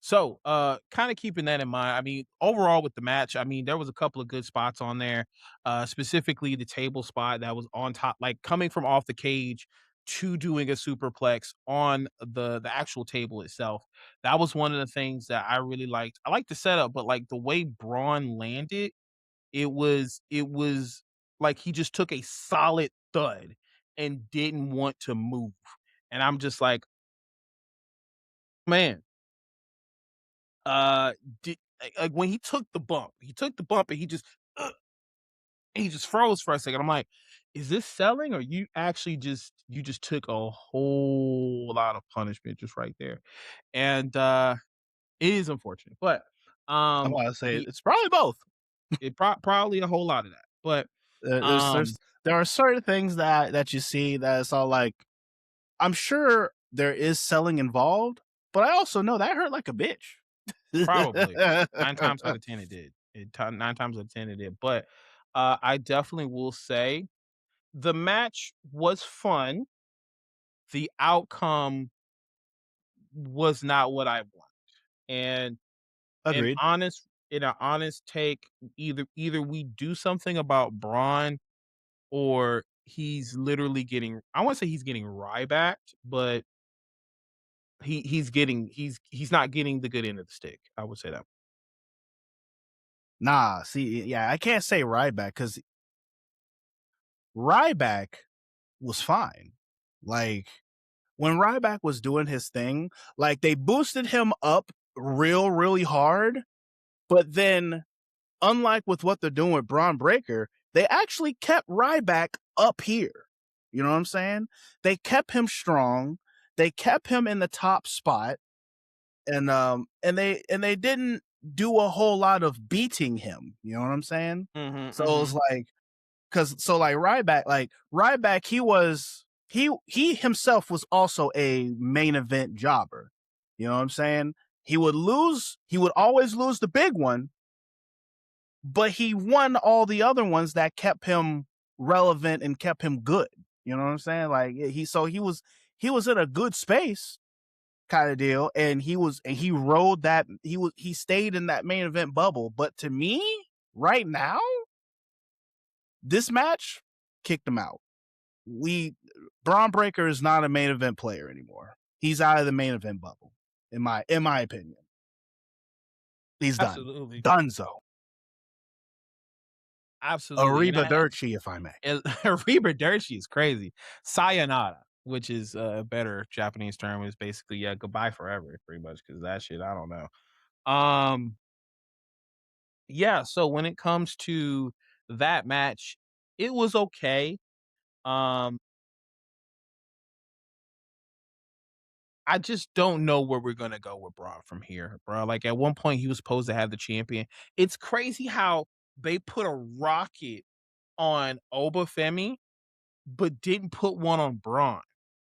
So, kind of keeping that in mind, I mean, overall with the match, I mean, there was a couple of good spots on there, specifically the table spot that was on top, like coming from off the cage to doing a superplex on the actual table itself. That was one of the things that I really liked. I liked the setup, but like the way Braun landed, it was like he just took a solid thud and didn't want to move. And I'm just man, Uh, did like, when he took the bump and uh, he just froze for a second. I'm like, "Is this selling or you just took a whole lot of punishment just right there?" And, it is unfortunate, but, I'm um, gonna say he it's probably both. it probably a whole lot of that, but, There's um there are certain things that you see that it's all like, I'm sure there is selling involved, but I also know that hurt like a bitch. probably. 9 times out of 10 it did. 9 times out of 10 it did, but, I definitely will say the match was fun. The outcome was not what I want. And Agreed. in an honest take, either we do something about Braun or he's literally getting I wanna say he's getting Rybacked, but he's not getting the good end of the stick. I would say that. Nah, see, yeah, I can't say Ryback because Ryback was fine. Like when Ryback was doing his thing, like they boosted him up really hard, but then unlike with what they're doing with Braun Breaker, they actually kept Ryback up here. You know what I'm saying? They kept him strong. They kept him in the top spot, and they didn't do a whole lot of beating him. You know what I'm saying? Mhm, So it was mhm. like, because so like Ryback, he himself was also a main event jobber. You know what I'm saying? He would always lose the big one, but he won all the other ones that kept him relevant and kept him good. You know what I'm saying? Like he was in a good space, kind of deal. And he rode that, he stayed in that main event bubble. But to me, right now, this match kicked him out. Braun Breaker is not a main event player anymore. He's out of the main event bubble, in my opinion. He's done. Absolutely. Dunzo. Absolutely. Arrivederci, if I may. Arrivederci is crazy. Sayonara, which is a better Japanese term, is basically, yeah, goodbye forever, pretty much, because that shit, I don't know. Um, yeah, so when it comes to that match, it was okay. Um, I just don't know where we're gonna go with Braun from here, bro. Like, at one point, he was supposed to have the champion. It's crazy how they put a rocket on Obafemi, but didn't put one on Braun.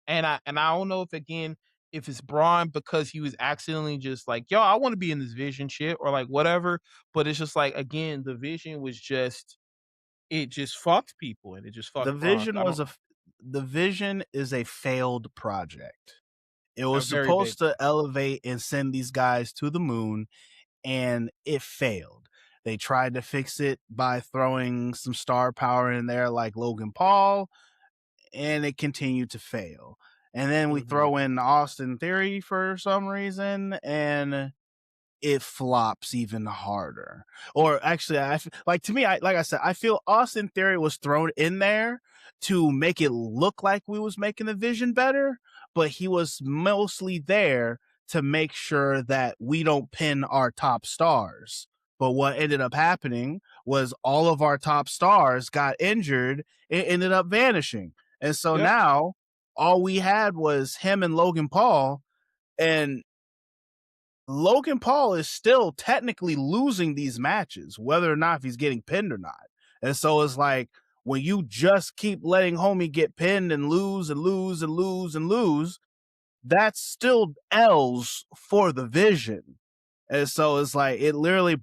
And I don't know if, again, if it's Braun because he was accidentally just like, "Yo, I wanna be in this Vision shit," or, like, whatever, but it's just like, again, the Vision was just, it just fucked people, and it just The fucked Braun. Vision I don't. was a the Vision is a failed project. It A was very big. supposed to elevate and send these guys to the moon, and it failed. They tried to fix it by throwing some star power in there like Logan Paul, and it continued to fail. And then we Mhm. throw in Austin Theory for some reason, and it flops even harder. Or actually, like, to me, like I said, I feel Austin Theory was thrown in there to make it look like we was making the Vision better, but he was mostly there to make sure that we don't pin our top stars. But what ended up happening was all of our top stars got injured and ended up vanishing. And so Yep, now all we had was him and Logan Paul, and Logan Paul is still technically losing these matches, whether or not if he's getting pinned or not. And so it's like, when you just keep letting homie get pinned and lose and lose and lose and lose, that's still L's for the Vision. And so it's like, it literally,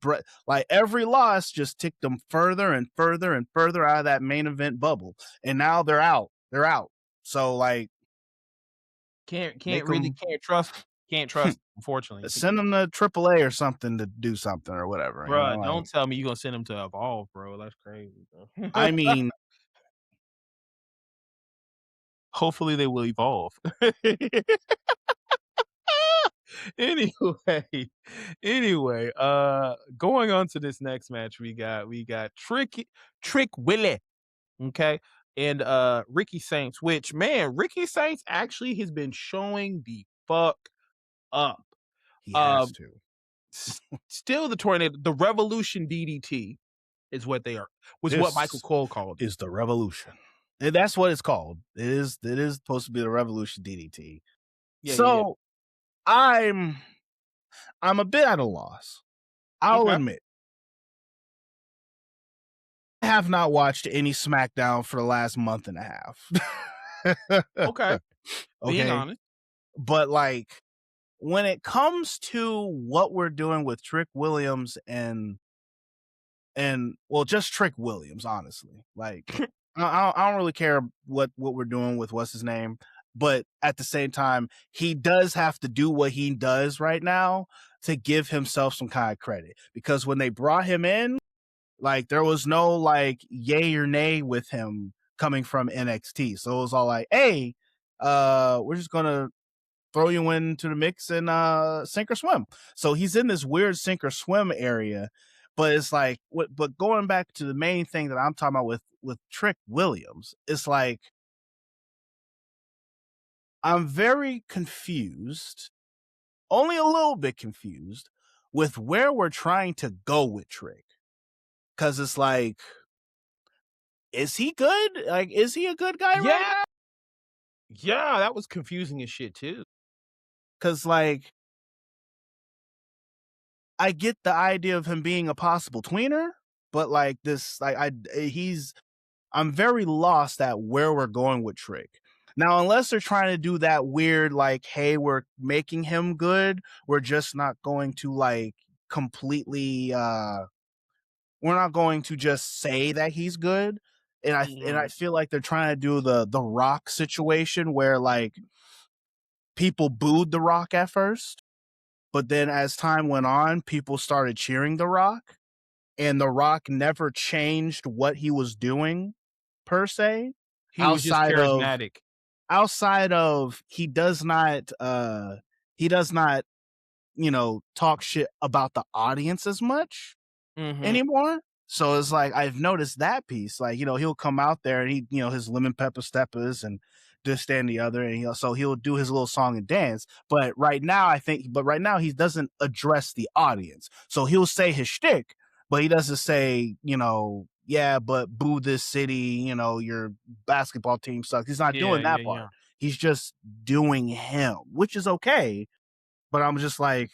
like, every loss just ticked them further and further and further out of that main event bubble. And now they're out. They're out. So, like, can't make really them, can't trust, unfortunately. send them to AAA or something to do something or whatever, Bruh, like, don't tell me you gonna send him to Evolve, bro. That's crazy, bro. I mean, Hopefully, they will evolve. Anyway, going on to this next match, we got Trick Willie, okay, and Ricky Saints, which, man, Ricky Saints actually has been showing the fuck up. he has Um, to. Still the tornado, the Revolution DDT is what they are, was what Michael This Cole called it. is the revolution. And that's what it's called. It is supposed to be the revolution DDT. Yeah, yeah, yeah. So I'm I'm a bit at a loss. I'll Okay, admit, I have not watched any SmackDown for the last month and a half. okay. Being Okay. honest. But, like, when it comes to what we're doing with Trick Williams and well, just Trick Williams, honestly. Like, I don't really care what we're doing with what's his name, but at the same time, he does have to do what he does right now to give himself some kind of credit. Because when they brought him in, like, there was no, like, yay or nay with him coming from NXT. So it was all like, hey, we're just gonna throw you into the mix and sink or swim. So he's in this weird sink or swim area, but it's like, but going back to the main thing that I'm talking about with Trick Williams, it's like, I'm very confused, only a little bit confused with where we're trying to go with Trick. Cause it's like, is he good? Like, is he a good guy right Yeah, now? yeah, that was confusing as shit too. Cause, like, I get the idea of him being a possible tweener, but, like, this, like, I'm very lost at where we're going with Trick. Now, unless they're trying to do that weird, like, hey, we're making him good, we're just not going to, like, completely we're not going to just say that he's good. And I Mhm. feel like they're trying to do the Rock situation where, like, people booed The Rock at first, but then as time went on, people started cheering The Rock, and The Rock never changed what he was doing per se, He was just outside of charismatic. he does not, talk shit about the audience as much Mhm. anymore. So it's like I've noticed that piece. Like, he'll come out there and his lemon pepper steppers and this, that, and the other, and he'll do his little song and dance. But right now he doesn't address the audience. So he'll say his shtick, but he doesn't say, yeah, but boo this city, your basketball team sucks. He's not Yeah, doing yeah, that yeah. part. He's just doing him, which is okay. But I'm just like,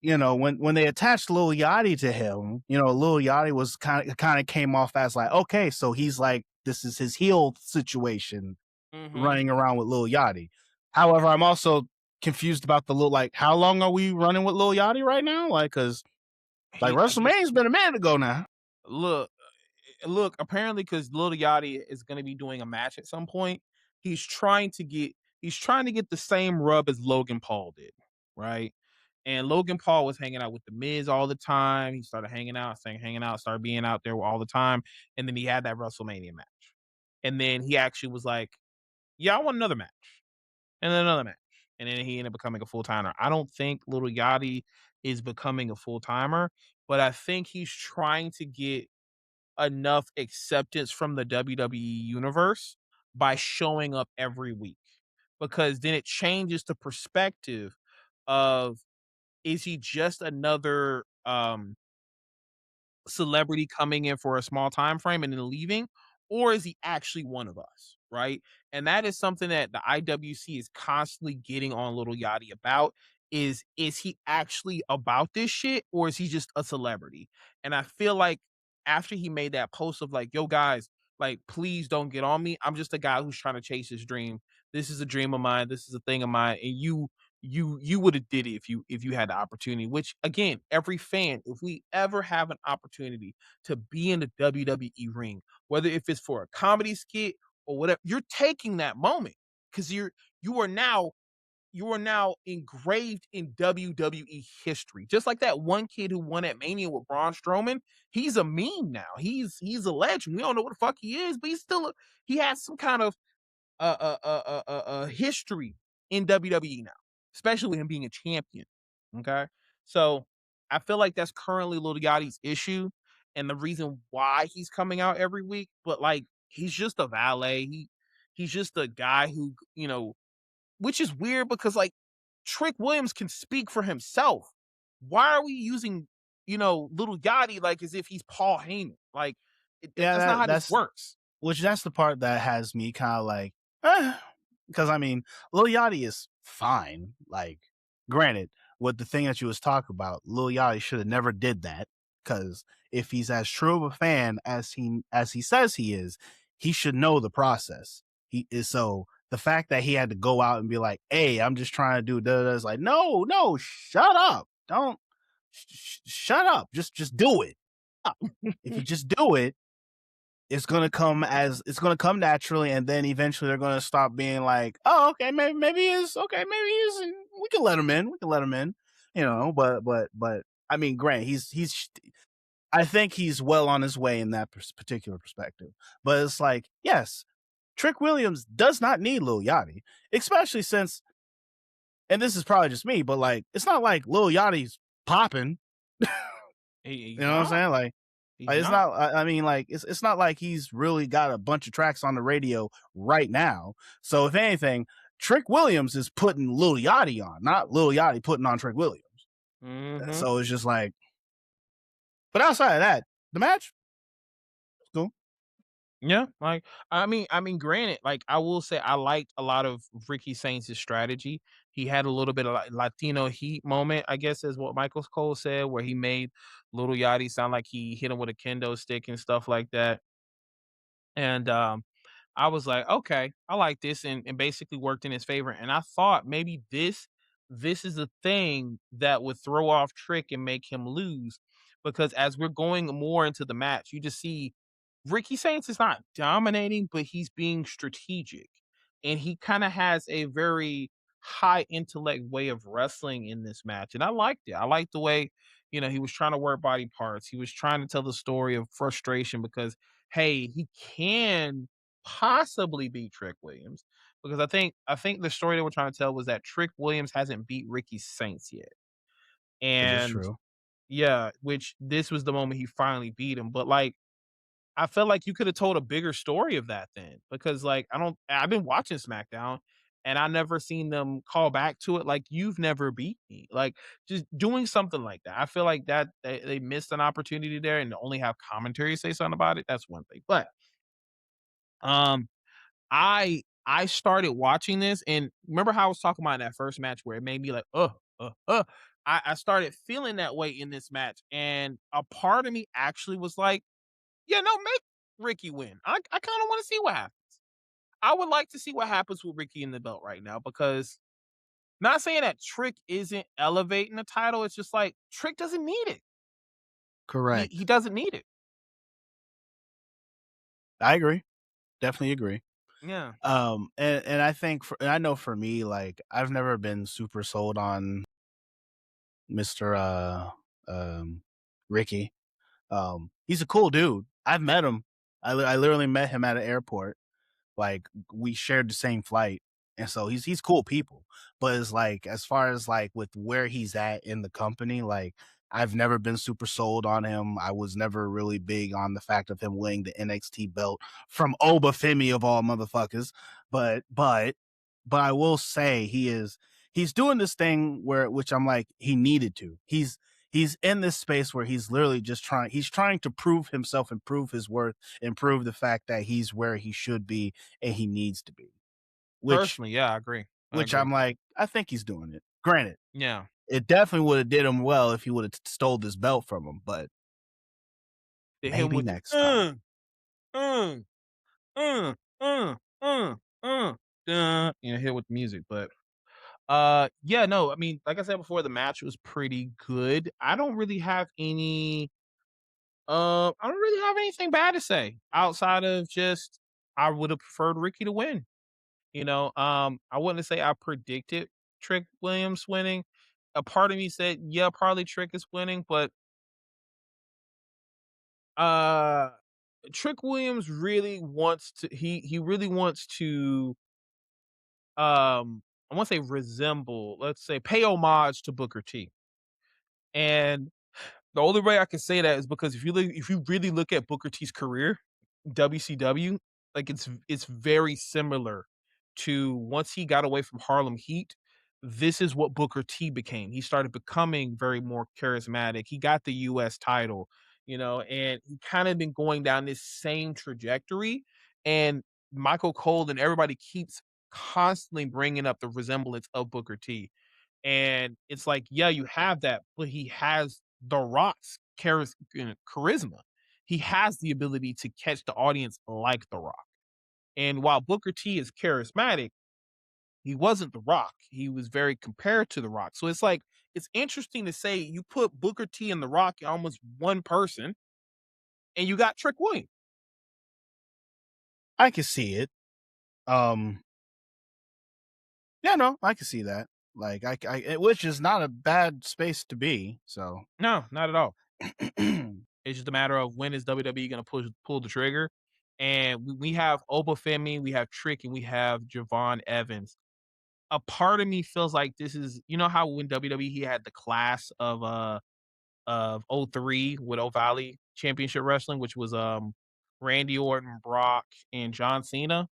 when they attached Lil Yachty to him, Lil Yachty was kind of came off as like, okay, so he's like, this is his heel situation Mhm. running around with Lil Yachty. However, I'm also confused about the little, like, how long are we running with Lil Yachty right now? Like, cause like I guess WrestleMania's been a minute ago now. look, look, apparently because Lil Yachty is gonna be doing a match at some point, he's trying to get he's trying to get the same rub as Logan Paul did, right? And Logan Paul was hanging out with The Miz all the time. He started hanging out, started being out there all the time, and then he had that WrestleMania match. And then he actually was like, "Yeah, I want another match." And then another match. And then he ended up becoming a full timer. I don't think Little Yachty is becoming a full timer, but I think he's trying to get enough acceptance from the WWE universe by showing up every week. Because then it changes the perspective of, is he just another celebrity coming in for a small time frame and then leaving, or is he actually one of us, right? And that is something that the IWC is constantly getting on Little Yachty about, is he actually about this shit, or is he just a celebrity? And I feel like after he made that post of like, yo guys, like please don't get on me, I'm just a guy who's trying to chase his dream. This is a dream of mine, this is a thing of mine, and you would have did it if you had the opportunity. Which again, every fan, if we ever have an opportunity to be in the WWE ring, whether if it's for a comedy skit or whatever, you're taking that moment because you are now you are now engraved in WWE history. Just like that one kid who won at Mania with Braun Strowman, he's a meme now. He's a legend. We don't know what the fuck he is, but he has some kind of history in WWE now, especially with him being a champion. Okay, so I feel like that's currently Lil Yachty's issue and the reason why he's coming out every week. But like, he's just a valet. He's just a guy who, which is weird because like Trick Williams can speak for himself. Why are we using, Little Yachty like as if he's Paul Heyman? Like, Yeah, that's not how this that's works. which that's the part that has me kind of like, eh. Because I mean, Lil Yachty is fine. Like, granted, with the thing that you was talking about, Lil Yachty should have never did that. Because if he's as true of a fan as he says he is, he should know the process. He is so the fact that he had to go out and be like, "Hey, I'm just trying to do da da," is like, no, no, shut up, don't shut up, just do it. If you just do it, it's gonna come naturally, and then eventually they're gonna stop being like, oh, okay, maybe he's okay, maybe he's we can let him in, but I mean, Grant, he's I think he's well on his way in that particular perspective. But it's like, yes, Trick Williams does not need Lil Yachty, especially since, and this is probably just me, but like, it's not like Lil Yachty's popping. You He's know what I'm not. saying? He's It's not. not. I mean, like it's not like he's really got a bunch of tracks on the radio right now. So if anything, Trick Williams is putting Lil Yachty on, not Lil Yachty putting on Trick Williams. Mhm. So it's just like, but outside of that, the match was cool. Yeah, like I mean, granted, like I will say I liked a lot of Ricky Saints' strategy. He had a little bit of like Latino heat moment, I guess is what Michael Cole said, where he made Little Yachty sound like he hit him with a kendo stick and stuff like that. And I was like, okay, I like this, and basically worked in his favor. And I thought maybe this is a thing that would throw off Trick and make him lose. Because as we're going more into the match, you just see Ricky Saints is not dominating, but he's being strategic. and he kind of has a very high intellect way of wrestling in this match, and I liked it. I liked the way, he was trying to work body parts. He was trying to tell the story of frustration because, hey, he can possibly beat Trick Williams, because I think the story they were trying to tell was that Trick Williams hasn't beat Ricky Saints yet, Which is and true. yeah, which this was the moment he finally beat him. But like, I felt like you could have told a bigger story of that then, because like I've been watching SmackDown and I never seen them call back to it like, you've never beat me. Like, just doing something like that. I feel like that they missed an opportunity there, and to only have commentary say something about it, that's one thing. But um I started watching this, and remember how I was talking about in that first match where it made me like, I started feeling that way in this match, and a part of me actually was like, yeah, no, make Ricky win. I kind of want to see what happens. I would like to see what happens with Ricky in the belt right now, because not saying that Trick isn't elevating the title. It's just like Trick doesn't need it. He Correct. doesn't need it. I agree. Definitely agree. Yeah. And I think and I know for me, like I've never been super sold on Mr. Ricky. He's a cool dude. I've met him. I literally met him at an airport. Like we shared the same flight, and so he's cool people. But it's like as far as like with where he's at in the company, like I've never been super sold on him. I was never really big on the fact of him winning the NXT belt from Obafemi of all motherfuckers. But I will say he's doing this thing where which I'm like he needed to. He's in this space where he's literally just trying to prove himself and prove his worth and prove the fact that he's where he should be and he needs to be. Which Personally, yeah, I agree. I which agree. I'm like, I think he's doing it. Granted, Yeah. it definitely would have did him well if he would have stole this belt from him, but To him maybe with the next time. uh, uh, uh, hit with the music. But yeah, no, I mean, like I said before, the match was pretty good. I don't really have anything bad to say outside of just I would have preferred Ricky to win. I wouldn't say I predicted Trick Williams winning. A part of me said, yeah, probably Trick is winning, but uh Trick Williams really wants to he really wants to I want to say resemble, let's say pay homage to Booker T. And the only way I can say that is because if you really look at Booker T's career, WCW, like it's very similar to once he got away from Harlem Heat, this is what Booker T became. He started becoming very more charismatic. He got the US title, and he kind of been going down this same trajectory. And Michael Cole and everybody keeps constantly bringing up the resemblance of Booker T. And it's like, yeah, you have that, but he has The Rock's charisma. He has the ability to catch the audience like The Rock. And while Booker T is charismatic, he wasn't The Rock. He was very compared to The Rock. So it's like, it's interesting to say you put Booker T and The Rock in almost one person, and you got Trick Williams. I can see it. Um yeah, no, I can see that. Like which is not a bad space to be. So No, not at all. It's just a matter of when is WWE going to pull the trigger. And we have Obafemi, we have Trick, and we have Javon Evans. A part of me feels like this is, how when WWE he had the class of '03 with O'Valley Championship Wrestling, which was Randy Orton, Brock, and John Cena.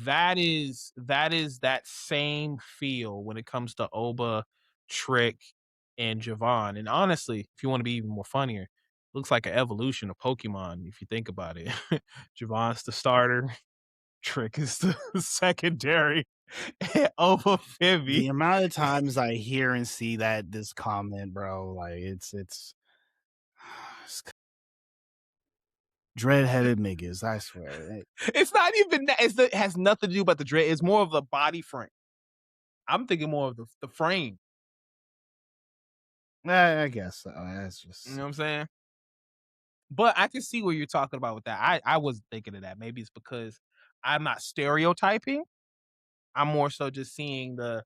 That is that same feel when it comes to Oba, Trick, and Javon. And honestly, if you want to be even more funnier, looks like an evolution of Pokemon if you think about it. Javon's the starter, Trick is the secondary, and Oba Fibby. the amount of times I hear and see that this comment, bro, like it's dread-headed niggas, I swear. It's not even that. It has nothing to do about the dread. It's more of the body frame. I'm thinking more of the frame. I guess so. That's You just know what I'm saying? But I can see what you're talking about with that. I was thinking of that. Maybe it's because I'm not stereotyping. I'm more so just seeing the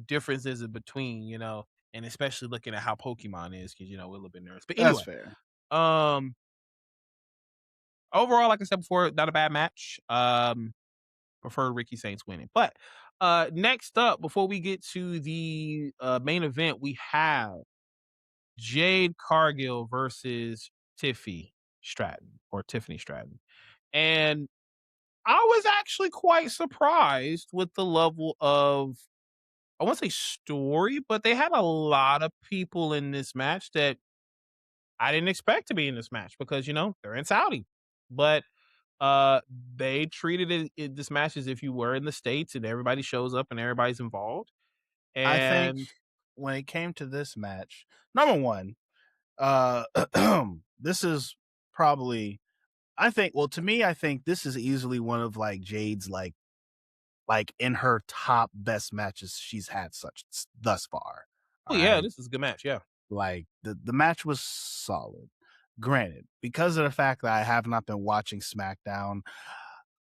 differences in between, and especially looking at how Pokemon is because we're a little bit nervous. But That's anyway, fair. um, overall, like I said before, not a bad match. Prefer Ricky Saints winning. But next up, before we get to the main event, we have Jade Cargill versus Tiffany Stratton. And I was actually quite surprised with the level of, I won't say story, but they had a lot of people in this match that I didn't expect to be in this match because, they're in Saudi. But uh they treated this match as if you were in the States and everybody shows up and everybody's involved. I think And when it came to this match, number one, uh, this is probably, I think, well, to me, I think this is easily one of like Jade's like in her top best matches she's had such thus far. oh All yeah, right. this is a good match. Yeah. Like the match was solid. Granted, because of the fact that I have not been watching SmackDown,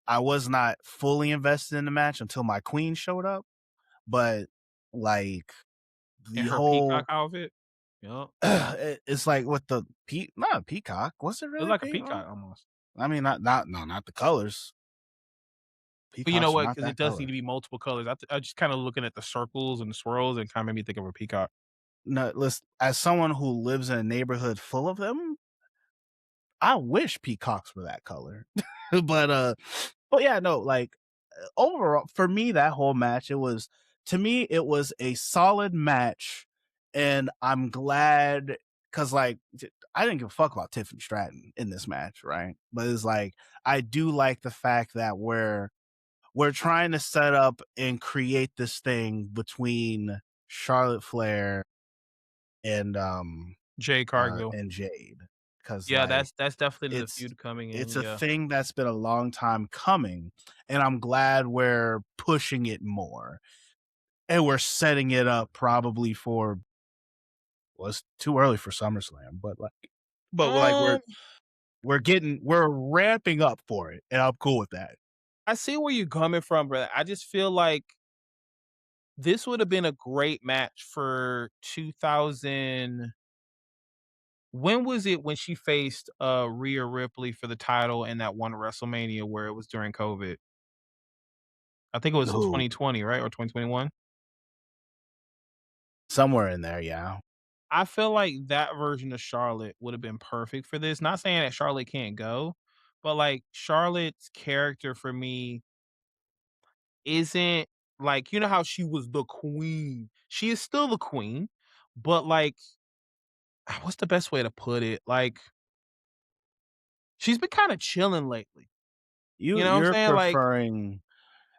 I was not fully invested in the match until my queen showed up. But like And the her peacock whole outfit. Yep. it's like with the not a peacock. Was it It's really like a peacock? peacock almost. I mean, not no, not the colors. But you know Peacocks are what? not Because it that does need color. to be multiple colors. I just kind of looking at the circles and the swirls and kind of made me think of a peacock. No, listen, as someone who lives in a neighborhood full of them, I wish peacocks were that color. but but yeah, no, like overall for me that whole match, it was, to me it was a solid match, and I'm glad cuz like I didn't give a fuck about Tiffany Stratton in this match, right? But it's like I do like the fact that we're trying to set up and create this thing between Charlotte Flair and Jade Cargill. and Jade, cuz Yeah, like that's definitely the it's feud coming in. it's a Yeah. thing that's been a long time coming, and I'm glad we're pushing it more. And we're setting it up probably for, well, it's too early for SummerSlam, but like Um, we're ramping up for it, and I'm cool with that. I see where you're coming from, brother. I just feel like this would have been a great match for 2000. When was it when she faced Rhea Ripley for the title in that one WrestleMania where it was during COVID? I think it was Who? 2020, right? Or 2021? Somewhere in there, yeah. I feel like that version of Charlotte would have been perfect for this. Not saying that Charlotte can't go, but like Charlotte's character for me isn't like, how she was the queen. She is still the queen, but like, what's the best way to put it? Like, she's been kind of chilling lately. You know what I'm You're saying? Like, preferring,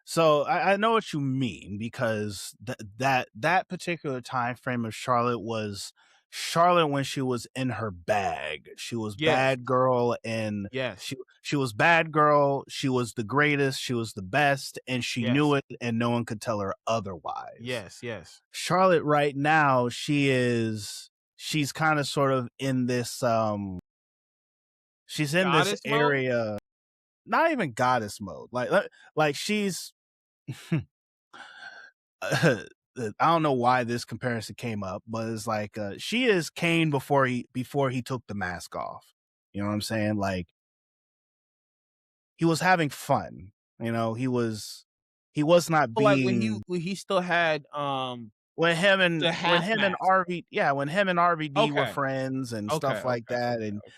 so I know what you mean, because that particular time frame of Charlotte was Charlotte when she was in her bag. She was yes, bad girl, and yes, she was bad girl. She was the greatest. She was the best, and she knew yes, it, and no one could tell her otherwise. yes, yes. Charlotte right now, she's kind of sort of in this she's in this Goddess mode? area, not even goddess mode. Like she's I don't know why this comparison came up, but it's like she is Kane before he took the mask off. You know what I'm saying? Like he was having fun. He was not But like when being, he still had the when half him and mask. RV yeah, when him and RVD were Okay. friends and Okay, stuff like okay, that, okay, and okay.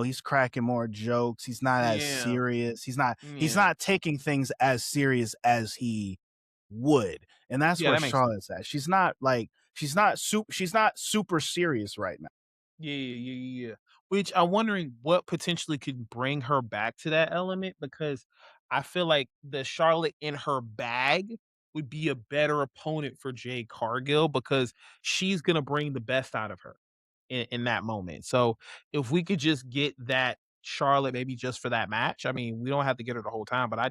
he's cracking more jokes. He's not as Yeah, serious. He's yeah. not taking things as serious as he would. And that's Yeah, where that makes sense. Charlotte's at. She's not super serious right now. Yeah, yeah, yeah, yeah, yeah. Which I'm wondering what potentially could bring her back to that element because I feel like the Charlotte in her bag would be a better opponent for Jade Cargill because she's gonna bring the best out of her in that moment. So if we could just get that Charlotte maybe just for that match, I mean, we don't have to get her the whole time, but I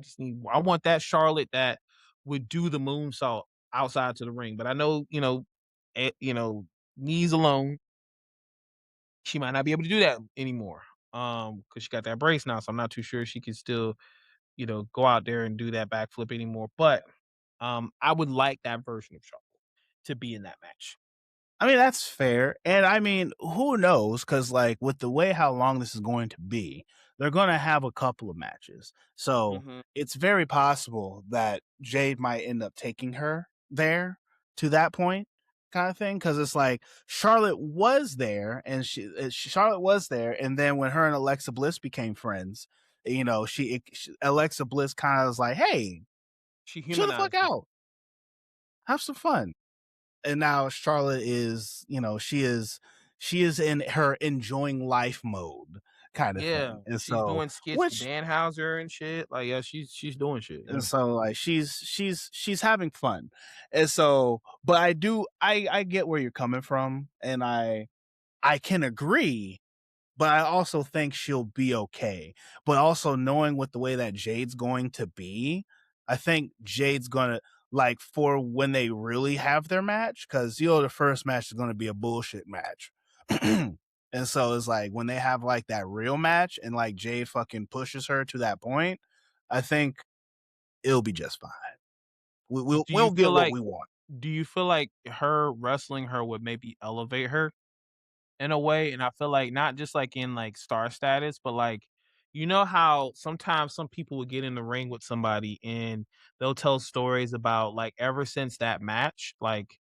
want that Charlotte that would do the moonsault outside to the ring. But I know, knees alone she might not be able to do that anymore, because she got that brace now, so I'm not too sure she can still, go out there and do that backflip anymore, but I would like that version of Charlotte to be in that match. I mean, that's fair. And I mean, who knows? Because, like, with the way how long this is going to be, they're going to have a couple of matches. So Mhm. it's very possible that Jade might end up taking her there to that point, kind of thing. Because it's like Charlotte was there, and Charlotte was there. And then when her and Alexa Bliss became friends, Alexa Bliss kind of was like, hey, She chill the fuck humanized her. out, have some fun. And now Charlotte is, she is in her enjoying life mode kind of Yeah, thing. And she's so doing skits with which Danhauser and shit. Like, yeah, she's doing shit. and Yeah. so like she's having fun. And so but I get where you're coming from, and I can agree, but I also think she'll be okay. But also knowing with the way that Jade's going to be, I think Jade's gonna, like, for when they really have their match, because the first match is gonna be a bullshit match. And so it's like when they have like that real match and like Jade fucking pushes her to that point, I think it'll be just fine. Do you We'll feel get what like we want. do you feel like her wrestling her would maybe elevate her in a way? And I feel like not just like in like star status, but like you know how sometimes some people would get in the ring with somebody and they'll tell stories about like ever since that match, like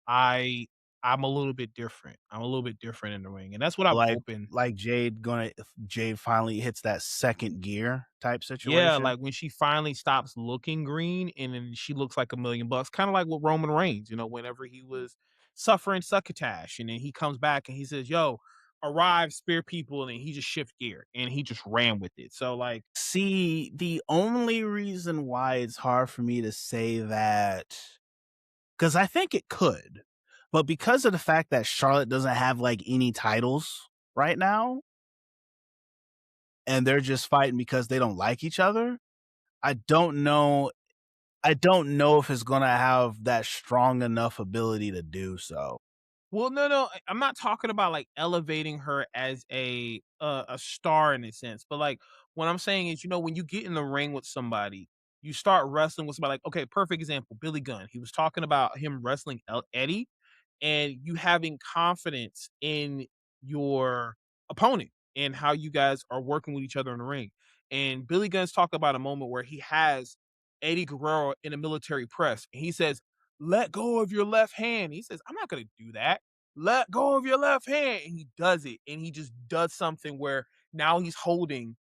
I I'm a little bit different. I'm a little bit different in the ring. And that's what I'm Like hoping. Jade gonna if Jade finally hits that second gear type Yeah, situation. like when she finally stops looking green and then she looks like $1,000,000, kind of like with Roman Reigns, whenever he was suffering succotash and then he comes back and he says, "Yo, arrive, spear people," and then he just shift gear and he just ran with it. So like, See, the only reason why it's hard for me to say that, because I think it could, but because of the fact that Charlotte doesn't have like any titles right now, and they're just fighting because they don't like each other, I don't know. I don't know if it's gonna have that strong enough ability to do so. well, no, I'm not talking about like elevating her as a star in a sense, but like what I'm saying is, when you get in the ring with somebody, you start wrestling with somebody. Like, okay, perfect example, Billy Gunn. He was talking about him wrestling Eddie, and you having confidence in your opponent and how you guys are working with each other in the ring. And Billy Gunn's talking about a moment where he has Eddie Guerrero in a military press, and he says, "Let go of your left hand." He says, "I'm not going to do that. Let go of your left hand." And he does it. And he just does something where now he's holding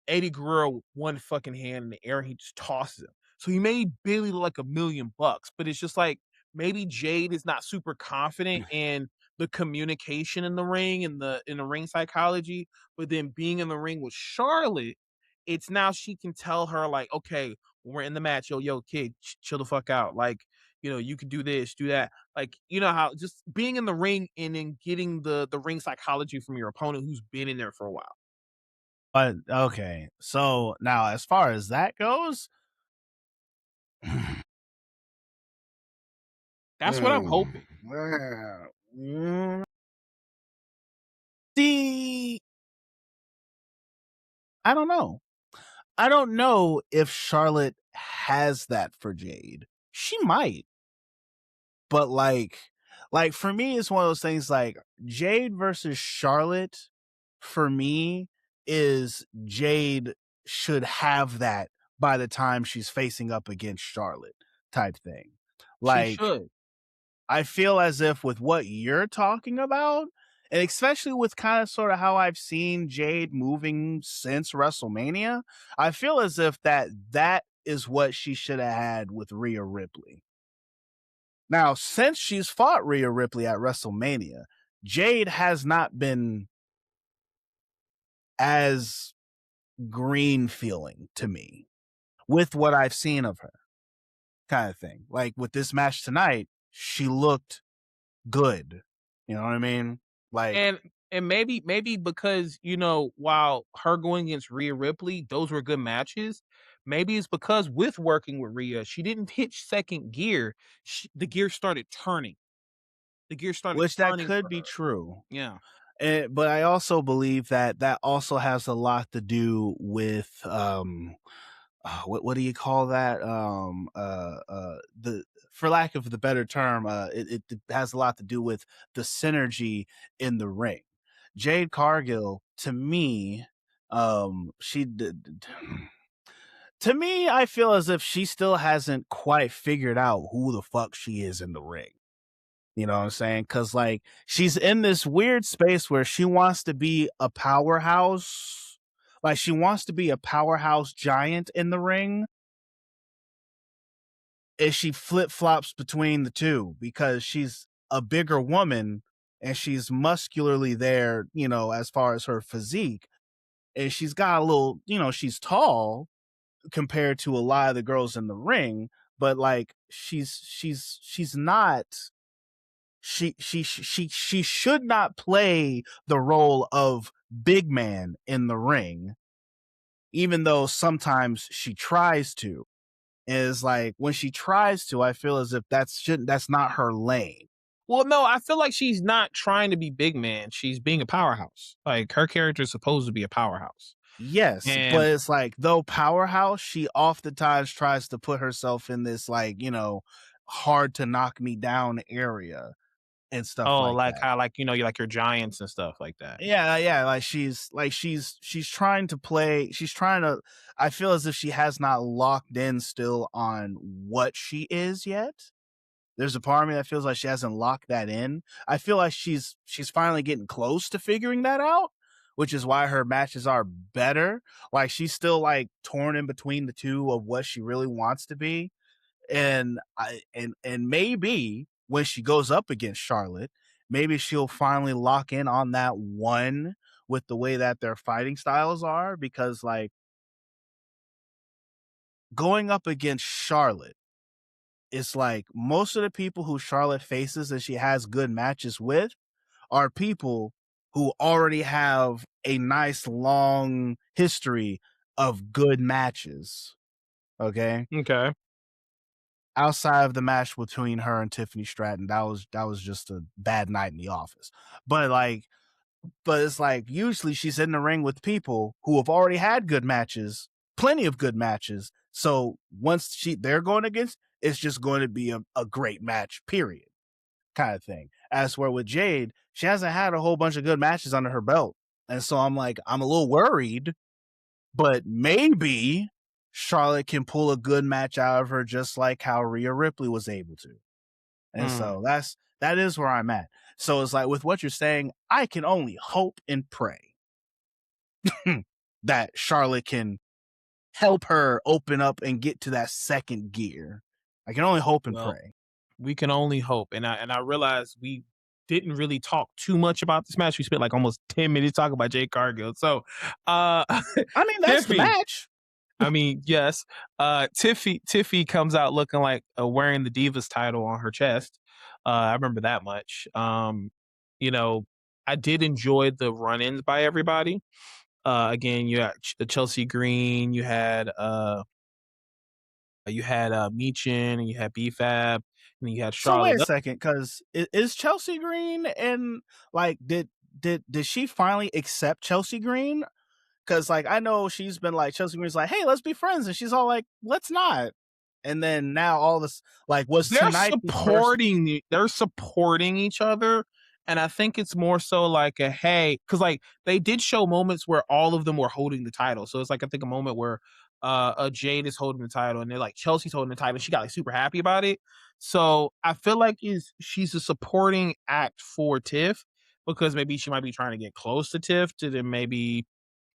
Eddie Guerrero with one fucking hand in the air and he just tosses him. So he made Billy look like $1,000,000, but it's just like maybe Jade is not super confident in the communication in the ring and the ring psychology, but then being in the ring with Charlotte, it's now she can tell her like, okay, when we're in the match, yo, kid, chill the fuck out. Like, you can do this, do that. Like, you know how just being in the ring and then getting the ring psychology from your opponent who's been in there for a while. But okay, so now as far as that goes, That's what I'm hoping. mm, see, I don't know. I don't know if Charlotte has that for Jade. She might, but like for me, it's one of those things like Jade versus Charlotte for me is Jade should have that by the time she's facing up against Charlotte type thing. She Like should. I feel as if with what you're talking about, and especially with kind of sort of how I've seen Jade moving since WrestleMania, I feel as if that is what she should have had with Rhea Ripley. Now, since she's fought Rhea Ripley at WrestleMania, Jade has not been as green feeling to me with what I've seen of her, kind of thing. Like with this match tonight, she looked good. You know what I mean? Like And maybe because, while her going against Rhea Ripley, those were good matches, maybe it's because with working with Rhea, she didn't hit second gear. The gear started turning. The gear started which that turning could for be her. true. Yeah. But I also believe that that also has a lot to do with what do you call that? The For lack of the better term, it has a lot to do with the synergy in the ring. Jade Cargill, to me, she did. To me, I feel as if she still hasn't quite figured out who the fuck she is in the ring. You know what I'm saying? Because like she's in this weird space where she wants to be a powerhouse. Like she wants to be a powerhouse giant in the ring, and she flip flops between the two because she's a bigger woman and she's muscularly there, as far as her physique. And she's got a little, she's tall compared to a lot of the girls in the ring, but like she's not she should not play the role of big man in the ring, even though sometimes she tries to. Is like when she tries to, I feel as if that's not her lane. Well, no, I feel like she's not trying to be big man. She's being a powerhouse. Like her character is supposed to be a powerhouse. Yes, And but it's like though powerhouse, she oftentimes tries to put herself in this like, hard to knock me down area and stuff oh, like like that. how like you like your giants and stuff like that. Yeah, yeah, she's trying to play, she's trying to I feel as if she has not locked in still on what she is yet. There's a part of me that feels like she hasn't locked that in. I feel like she's finally getting close to figuring that out, which is why her matches are better. Like she's still like torn in between the two of what she really wants to be. And maybe when she goes up against Charlotte, maybe she'll finally lock in on that one with the way that their fighting styles are, because like going up against Charlotte, it's like most of the people who Charlotte faces and she has good matches with are people who already have a nice long history of good matches. Okay. Okay. Outside of the match between her and Tiffany Stratton, that was just a bad night in the office. But like, but it's like usually she's in the ring with people who have already had good matches, plenty of good matches. So once they're going against, it's just going to be a great match, period, kind of thing. As where with Jade, she hasn't had a whole bunch of good matches under her belt. And so I'm like, I'm a little worried, but maybe Charlotte can pull a good match out of her, just like how Rhea Ripley was able to. And Mm. so that is where I'm at. So it's like with what you're saying, I can only hope and pray that Charlotte can help her open up and get to that second gear. I can only hope and Well, pray. we can only hope. And I realized we didn't really talk too much about this match. We spent like almost 10 minutes talking about Jade Cargill. So uh I mean, that's the Tiffy, match. I mean, yes. Tiffy comes out looking like wearing the Divas title on her chest. I remember that much. You know, I did enjoy the run-ins by everybody. Again, you had Chelsea Green, you had Meechin, and you had BFAB, and then you had So wait Charlotte. a second, because is Chelsea Green, and like did she finally accept Chelsea Green? Because like I know she's been like Chelsea Green's like, hey, let's be friends, and she's all like, let's not. And then now all this like was tonight the first. They're supporting each other, and I think it's more so like a hey, because like they did show moments where all of them were holding the title. So it's like I think a moment where a Jade is holding the title and they're like Chelsea's holding the title and she got like super happy about it. So I feel like is she's a supporting act for Tiff because maybe she might be trying to get close to Tiff to then maybe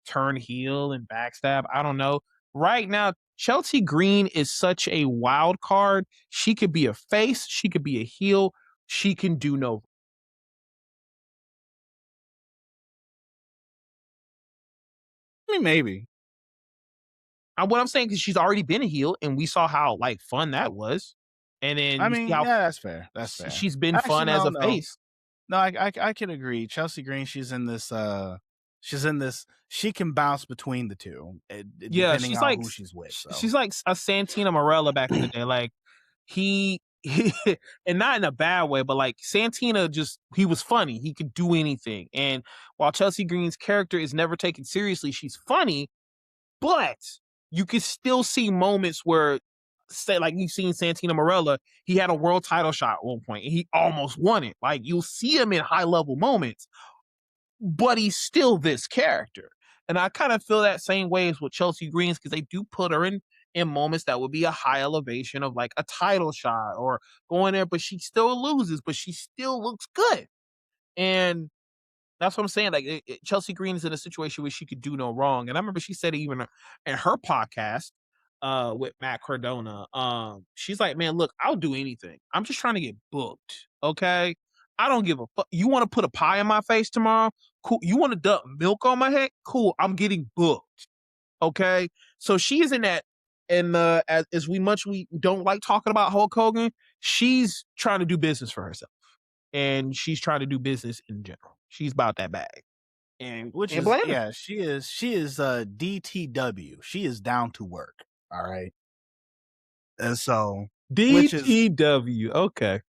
turn heel and backstab. I don't know. Right now, Chelsea Green is such a wild card. She could be a face, she could be a heel, she can do no. I mean, maybe. What I'm saying is she's already been a heel, and we saw how like fun that was. And then I you see mean, how yeah, that's fair. That's fair. she's been Actually, fun as no, a no, face. no. I can agree. Chelsea Green, she's in this. She can bounce between the two, Yeah, depending she's on like who she's with. So she's like a Santina Morella back in the day. Like he and not in a bad way, but like Santina just he was funny. He could do anything. And while Chelsea Green's character is never taken seriously, she's funny, but you can still see moments where, say, like you've seen Santino Marella, he had a world title shot at one point and he almost won it. Like you'll see him in high level moments, but he's still this character. And I kind of feel that same way as with Chelsea Greens because they do put her in moments that would be a high elevation of like a title shot or going there, but she still loses, but she still looks good. And that's what I'm saying. Like Chelsea Green is in a situation where she could do no wrong. And I remember she said it even in her podcast with Matt Cardona. She's like, man, look, I'll do anything. I'm just trying to get booked. Okay. I don't give a fuck. You want to put a pie in my face tomorrow? Cool. You want to dump milk on my head? Cool. I'm getting booked. Okay. So she is in that. And as we don't like talking about Hulk Hogan, she's trying to do business for herself and she's trying to do business in general. She's about that bag. And Which can't is, blame her. yeah, she is DTW. She is down to work. All right. And so, which is DTW. Okay.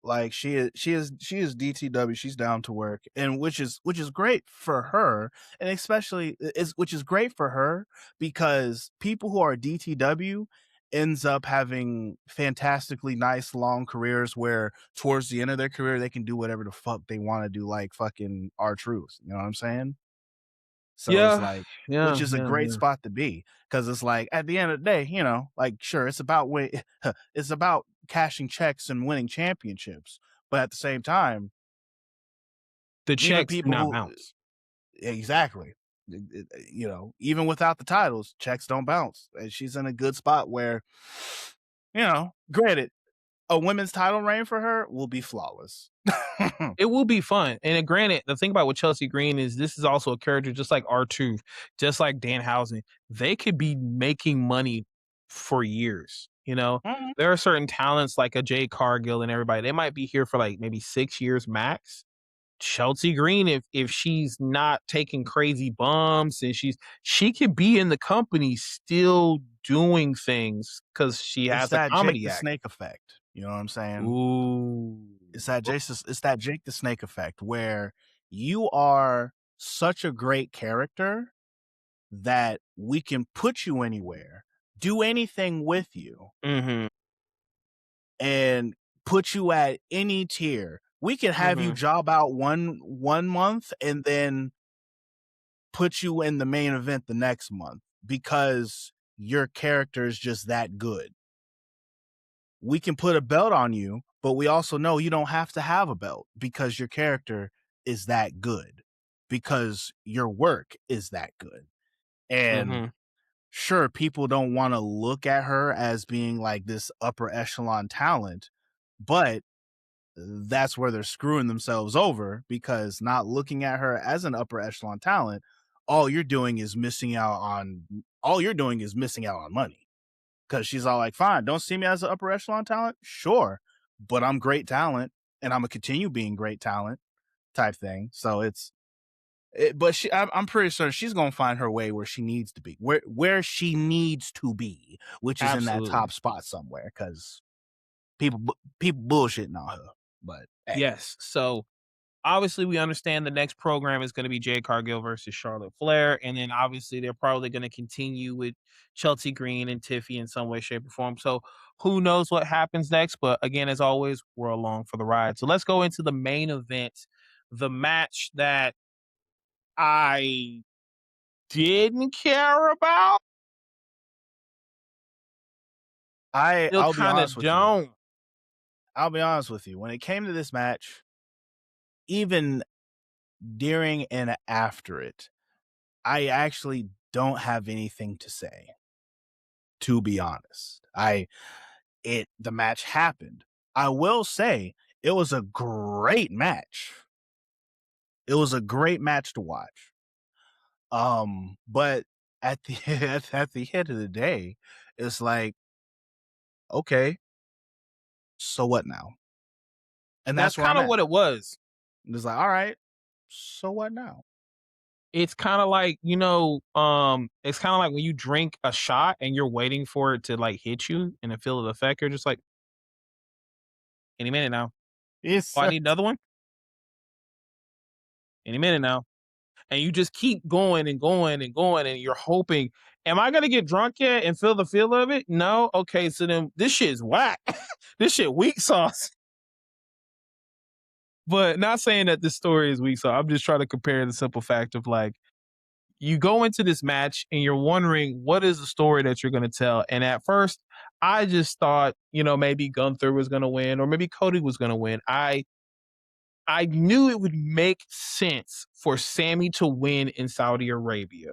like she is DTW. She's down to work, and which is great for her, and especially is which is great for her because people who are DTW ends up having fantastically nice long careers where towards the end of their career they can do whatever the fuck they want to do, like fucking R-Truth. You know what I'm saying? So it's Yeah. like, which Yeah. is a Yeah. great Yeah. spot to be because it's like at the end of the day, like sure, it's about it's about cashing checks and winning championships, but at the same time, The even checks do people not who bounce. exactly, even without the titles, checks don't bounce, and she's in a good spot where, granted, a women's title reign for her will be flawless. It will be fun. And granted, the thing about with Chelsea Green is this is also a character just like R2, just like Danhausen. They could be making money for years. You know, Mhm. there are certain talents like a Jay Cargill and everybody. They might be here for like maybe 6 years max. Chelsea Green, if she's not taking crazy bumps and she could be in the company still doing things because she It's has a that Jake comedy the act. Snake effect. You know what I'm saying? Ooh. It's that Jake the Snake effect where you are such a great character that we can put you anywhere, do anything with you, Mhm. and put you at any tier. We can have you Mhm. job out one month and then put you in the main event the next month because your character is just that good. We can put a belt on you, but we also know you don't have to have a belt because your character is that good, because your work is that good. And Mhm. sure, people don't want to look at her as being like this upper echelon talent, but that's where they're screwing themselves over because not looking at her as an upper echelon talent, all you're doing is missing out on money because she's all like, fine, don't see me as an upper echelon talent, sure, but I'm great talent and I'm gonna continue being great talent type thing. So but I'm pretty sure she's gonna find her way where she needs to be, where she needs to be, which is in that Absolutely. top spot somewhere. Because people bullshitting on her, but hey, Yes. So obviously, we understand the next program is going to be Jade Cargill versus Charlotte Flair, and then obviously they're probably going to continue with Chelsea Green and Tiffy in some way, shape, or form. So who knows what happens next? But again, as always, we're along for the ride. So let's go into the main event, the match that I didn't care about. Still I'll be kind honest of with you. don't. I'll be honest with you. When it came to this match, even during and after it, I actually don't have anything to say. To be honest, the match happened. I will say it was a great match. It was a great match to watch. But at the at the end of the day, it's like, okay, so what now? And That's that's where kind I'm of at. what it was. It's like, all right, so what now? It's kind of like, it's kind of like when you drink a shot and you're waiting for it to like hit you and it feel the effect. You're just like, any minute now. It's Oh, I need another one? Any minute now. And you just keep going and going and going and you're hoping. Am I gonna get drunk yet and feel the feel of it? No. Okay, so then this shit's whack. This shit weak sauce. But not saying that this story is weak sauce. I'm just trying to compare the simple fact of like you go into this match and you're wondering what is the story that you're going to tell. And at first, I just thought, maybe Gunther was going to win or maybe Cody was going to win. I knew it would make sense for Sammy to win in Saudi Arabia.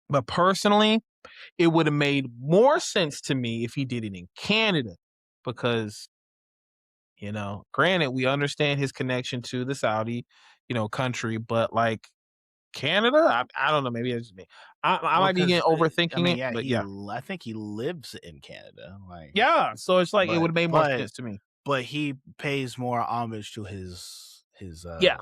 But personally, it would have made more sense to me if he did it in Canada because, granted, we understand his connection to the Saudi, country, but like Canada, I don't know, maybe it's just me. I Well, might be because getting I overthinking mean, it, yeah, but yeah. I think he lives in Canada, like, Yeah, so it's like it but would have made more but sense to me. but he pays more homage to his Yeah.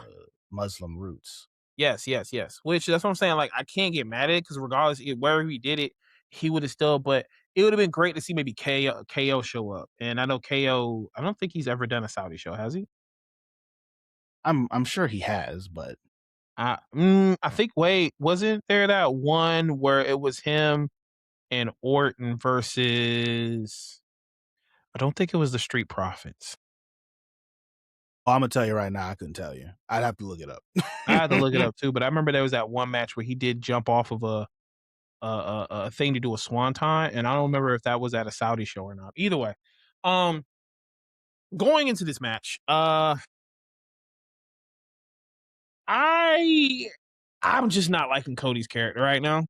Muslim roots. Yes, yes, yes. Which that's what I'm saying. Like, I can't get mad at it because regardless, wherever he did it, he would have still. But it would have been great to see maybe KO show up. And I know KO. I don't think he's ever done a Saudi show, has he? I'm sure he has, but I think. Wait, wasn't there that one where it was him and Orton versus? I don't think it was the Street Profits. I'm gonna tell you right now, I couldn't tell you. I'd have to look it up. I had to look it up too, but I remember there was that one match where he did jump off of a thing to do a swanton, and I don't remember if that was at a Saudi show or not. Either way, um, going into this match, I I'm just not liking Cody's character right now.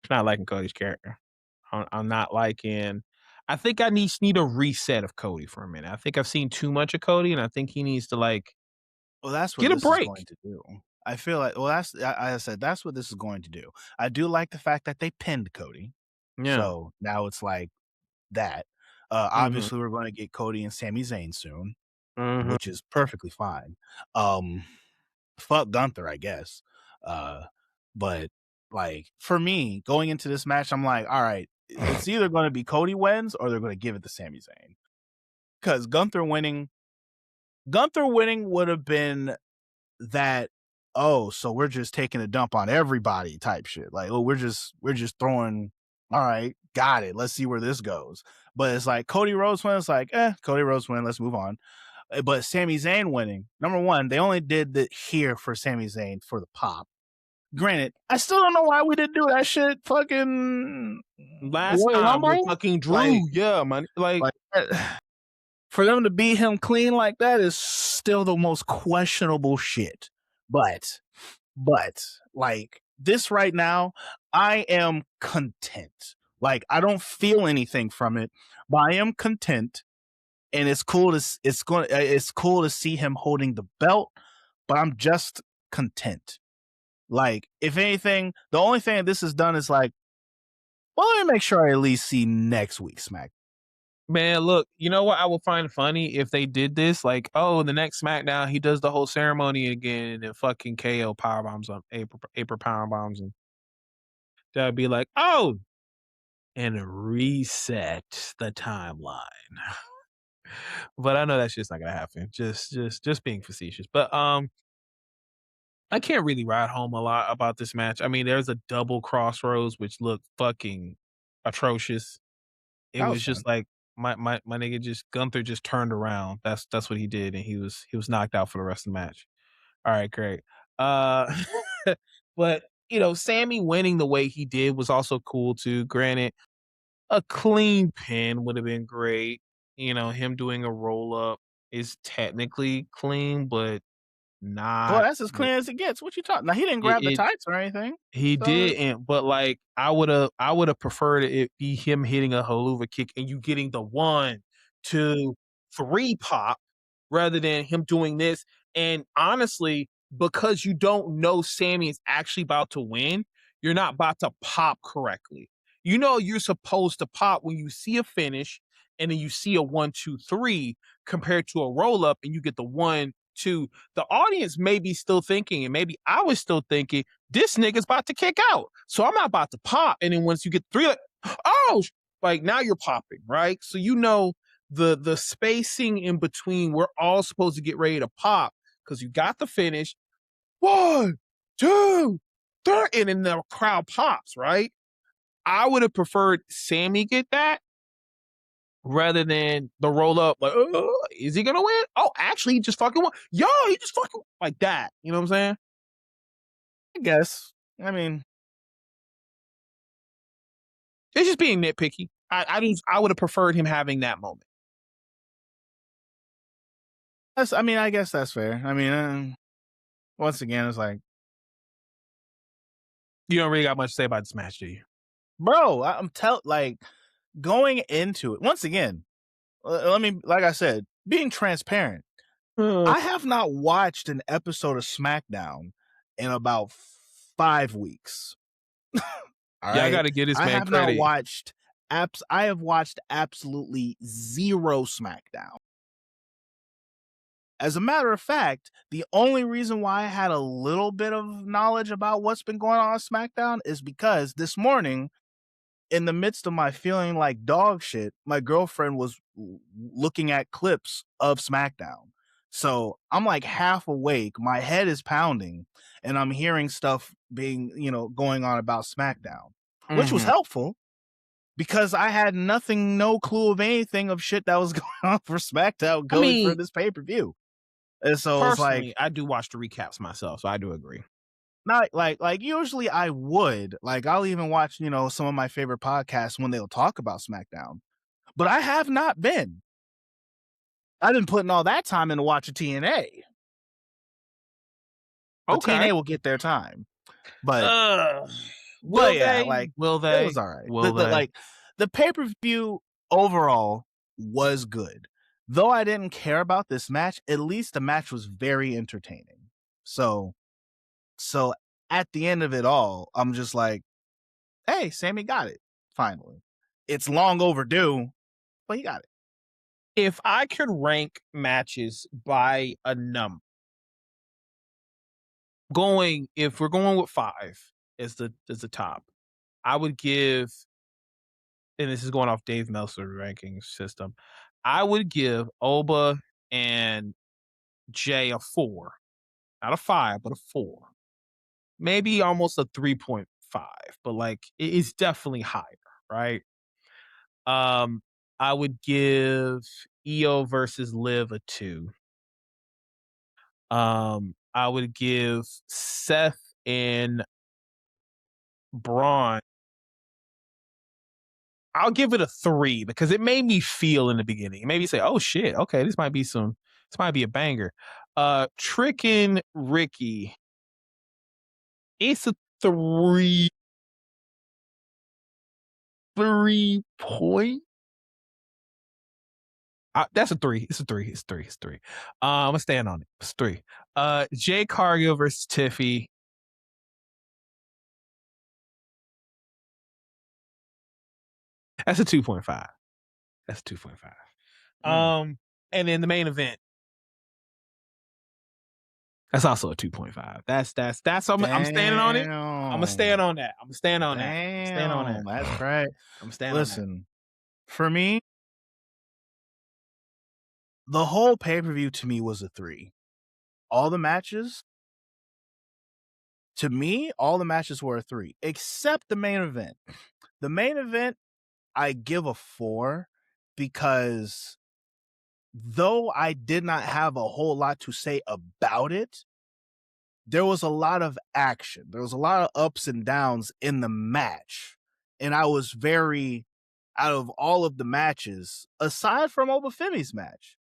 Not liking Cody's character. I'm not liking. I think I need a reset of Cody for a minute. I think I've seen too much of Cody, and I think he needs to like Well, that's what get a this is going break. to do. I feel like, well, I said that's what this is going to do. I do like the fact that they pinned Cody, Yeah. so now it's like that. Mhm. Obviously, we're going to get Cody and Sami Zayn soon, Mhm. which is perfectly fine. Um, Fuck Gunther, I guess. Uh, but like for me, going into this match, I'm like, all right, it's either going to be Cody wins or they're going to give it to Sami Zayn because Gunther winning would have been that. Oh, so we're just taking a dump on everybody type shit. Like, oh, we're just throwing. All right, got it. Let's see where this goes. But it's like Cody Rhodes win. It's like, Cody Rhodes win. Let's move on. But Sami Zayn winning, number one, they only did the here for Sami Zayn for the pop. Granted, I still don't know why we didn't do that shit fucking Last Royal time with Rumble. fucking Like, Drew, yeah, man. Like, like for them to beat him clean like that is still the most questionable shit. But like this right now, I am content. Like I don't feel anything from it, but I am content, and it's cool to see him holding the belt. But I'm just content. Like if anything, the only thing that this has done is like, well, let me make sure I at least see next week's Smack. man, look, you know what I would find funny if they did this? Like, oh, the next SmackDown, he does the whole ceremony again and then fucking KO power bombs on April power bombs and that'd be like, oh, and reset the timeline. But I know that's just not gonna happen. Just being facetious. But I can't really ride home a lot about this match. I mean, there's a double crossroads which looked fucking atrocious. It That was was fun. just like my nigga just Gunther just turned around. That's what he did, and he was knocked out for the rest of the match. All right, great. Uh, but Sammy winning the way he did was also cool too. Granted, a clean pin would have been great. Him doing a roll up is technically clean, but Well, not. that's as clean as it gets. What you talking? Now he didn't grab the It, tights or anything. he So didn't, but like I would have preferred it be him hitting a haluva kick and you getting the 1, 2, 3 pop rather than him doing this. And honestly, because you don't know Sammy is actually about to win, you're not about to pop correctly. You're supposed to pop when you see a finish and then you see a 1, 2, 3 compared to a roll up and you get the 1, 2. The audience may be still thinking, and maybe I was still thinking this nigga's about to kick out. So I'm not about to pop. And then once you get 3, like, oh, like now you're popping, right? So the spacing in between, we're all supposed to get ready to pop because you got the finish. 1, 2, they're in and the crowd pops, right? I would have preferred Sammy get that rather than the roll up. Like, is he gonna win? Oh, actually, he just fucking won. Yo, he just fucking like that. You know what I'm saying? I guess. I mean, It's just being nitpicky. I would have preferred him having that moment. I guess that's fair. I mean, once again, it's like, You don't really got much to say about this match, do you? bro, like going into it. Once again, let me, like I said, being transparent. I have not watched an episode of SmackDown in about 5 weeks. All Yeah, I right. got to give this I man have not credit. watched I have watched absolutely zero SmackDown. As a matter of fact, the only reason why I had a little bit of knowledge about what's been going on SmackDown is because this morning, in the midst of my feeling like dog shit, my girlfriend was looking at clips of SmackDown. So I'm like half awake, my head is pounding, and I'm hearing stuff being, going on about SmackDown, which was Mhm. helpful because I had no clue of anything of shit that was going on for SmackDown I going for mean, this pay per view. And so it's like, personally, I do watch the recaps myself, so I do agree. not like usually I would, like, I'll even watch, some of my favorite podcasts when they'll talk about SmackDown, but I have not been. I've been putting all that time into watching TNA, but Okay. TNA will get their time. But Uh, but will yeah, they? like, Will it was they? all right. Will they? The pay-per-view overall was good. Though I didn't care about this match, at least the match was very entertaining. So at the end of it all, I'm just like, hey, Sammy got it. Finally. It's long overdue, but he got it. If I could rank matches by a number, if we're going with 5 as the top, I would give, and this is going off Dave Meltzer ranking system, I would give Oba and Jay a 4. Not a 5, but a 4. Maybe almost a 3.5, but like it's definitely higher, right? Um, I would give EO versus Liv a 2. I would give Seth and Braun. I'll give it a 3 because it made me feel in the beginning. It made me say, "Oh shit, okay, this might be a banger." Trick and Ricky, it's a 3, 3 point. That's a 3. It's a 3. It's 3. It's 3. I'm gonna stand on it. It's 3. Jay Cargill versus Tiffy. That's a 2.5. That's a 2.5. Mm. And then the main event. That's also a 2.5. I'm standing on it. I'm gonna stand Damn. on that. I'm gonna stand on that. I'm stand on that. Damn. That's right. I'm stand on that. Listen, for me, the whole pay-per-view to me was a 3. All the matches, to me, all the matches were a 3, except the main event. The main event, I give a 4 because though I did not have a whole lot to say about it, there was a lot of action. There was a lot of ups and downs in the match. And I was out of all of the matches, aside from Obafemi's match,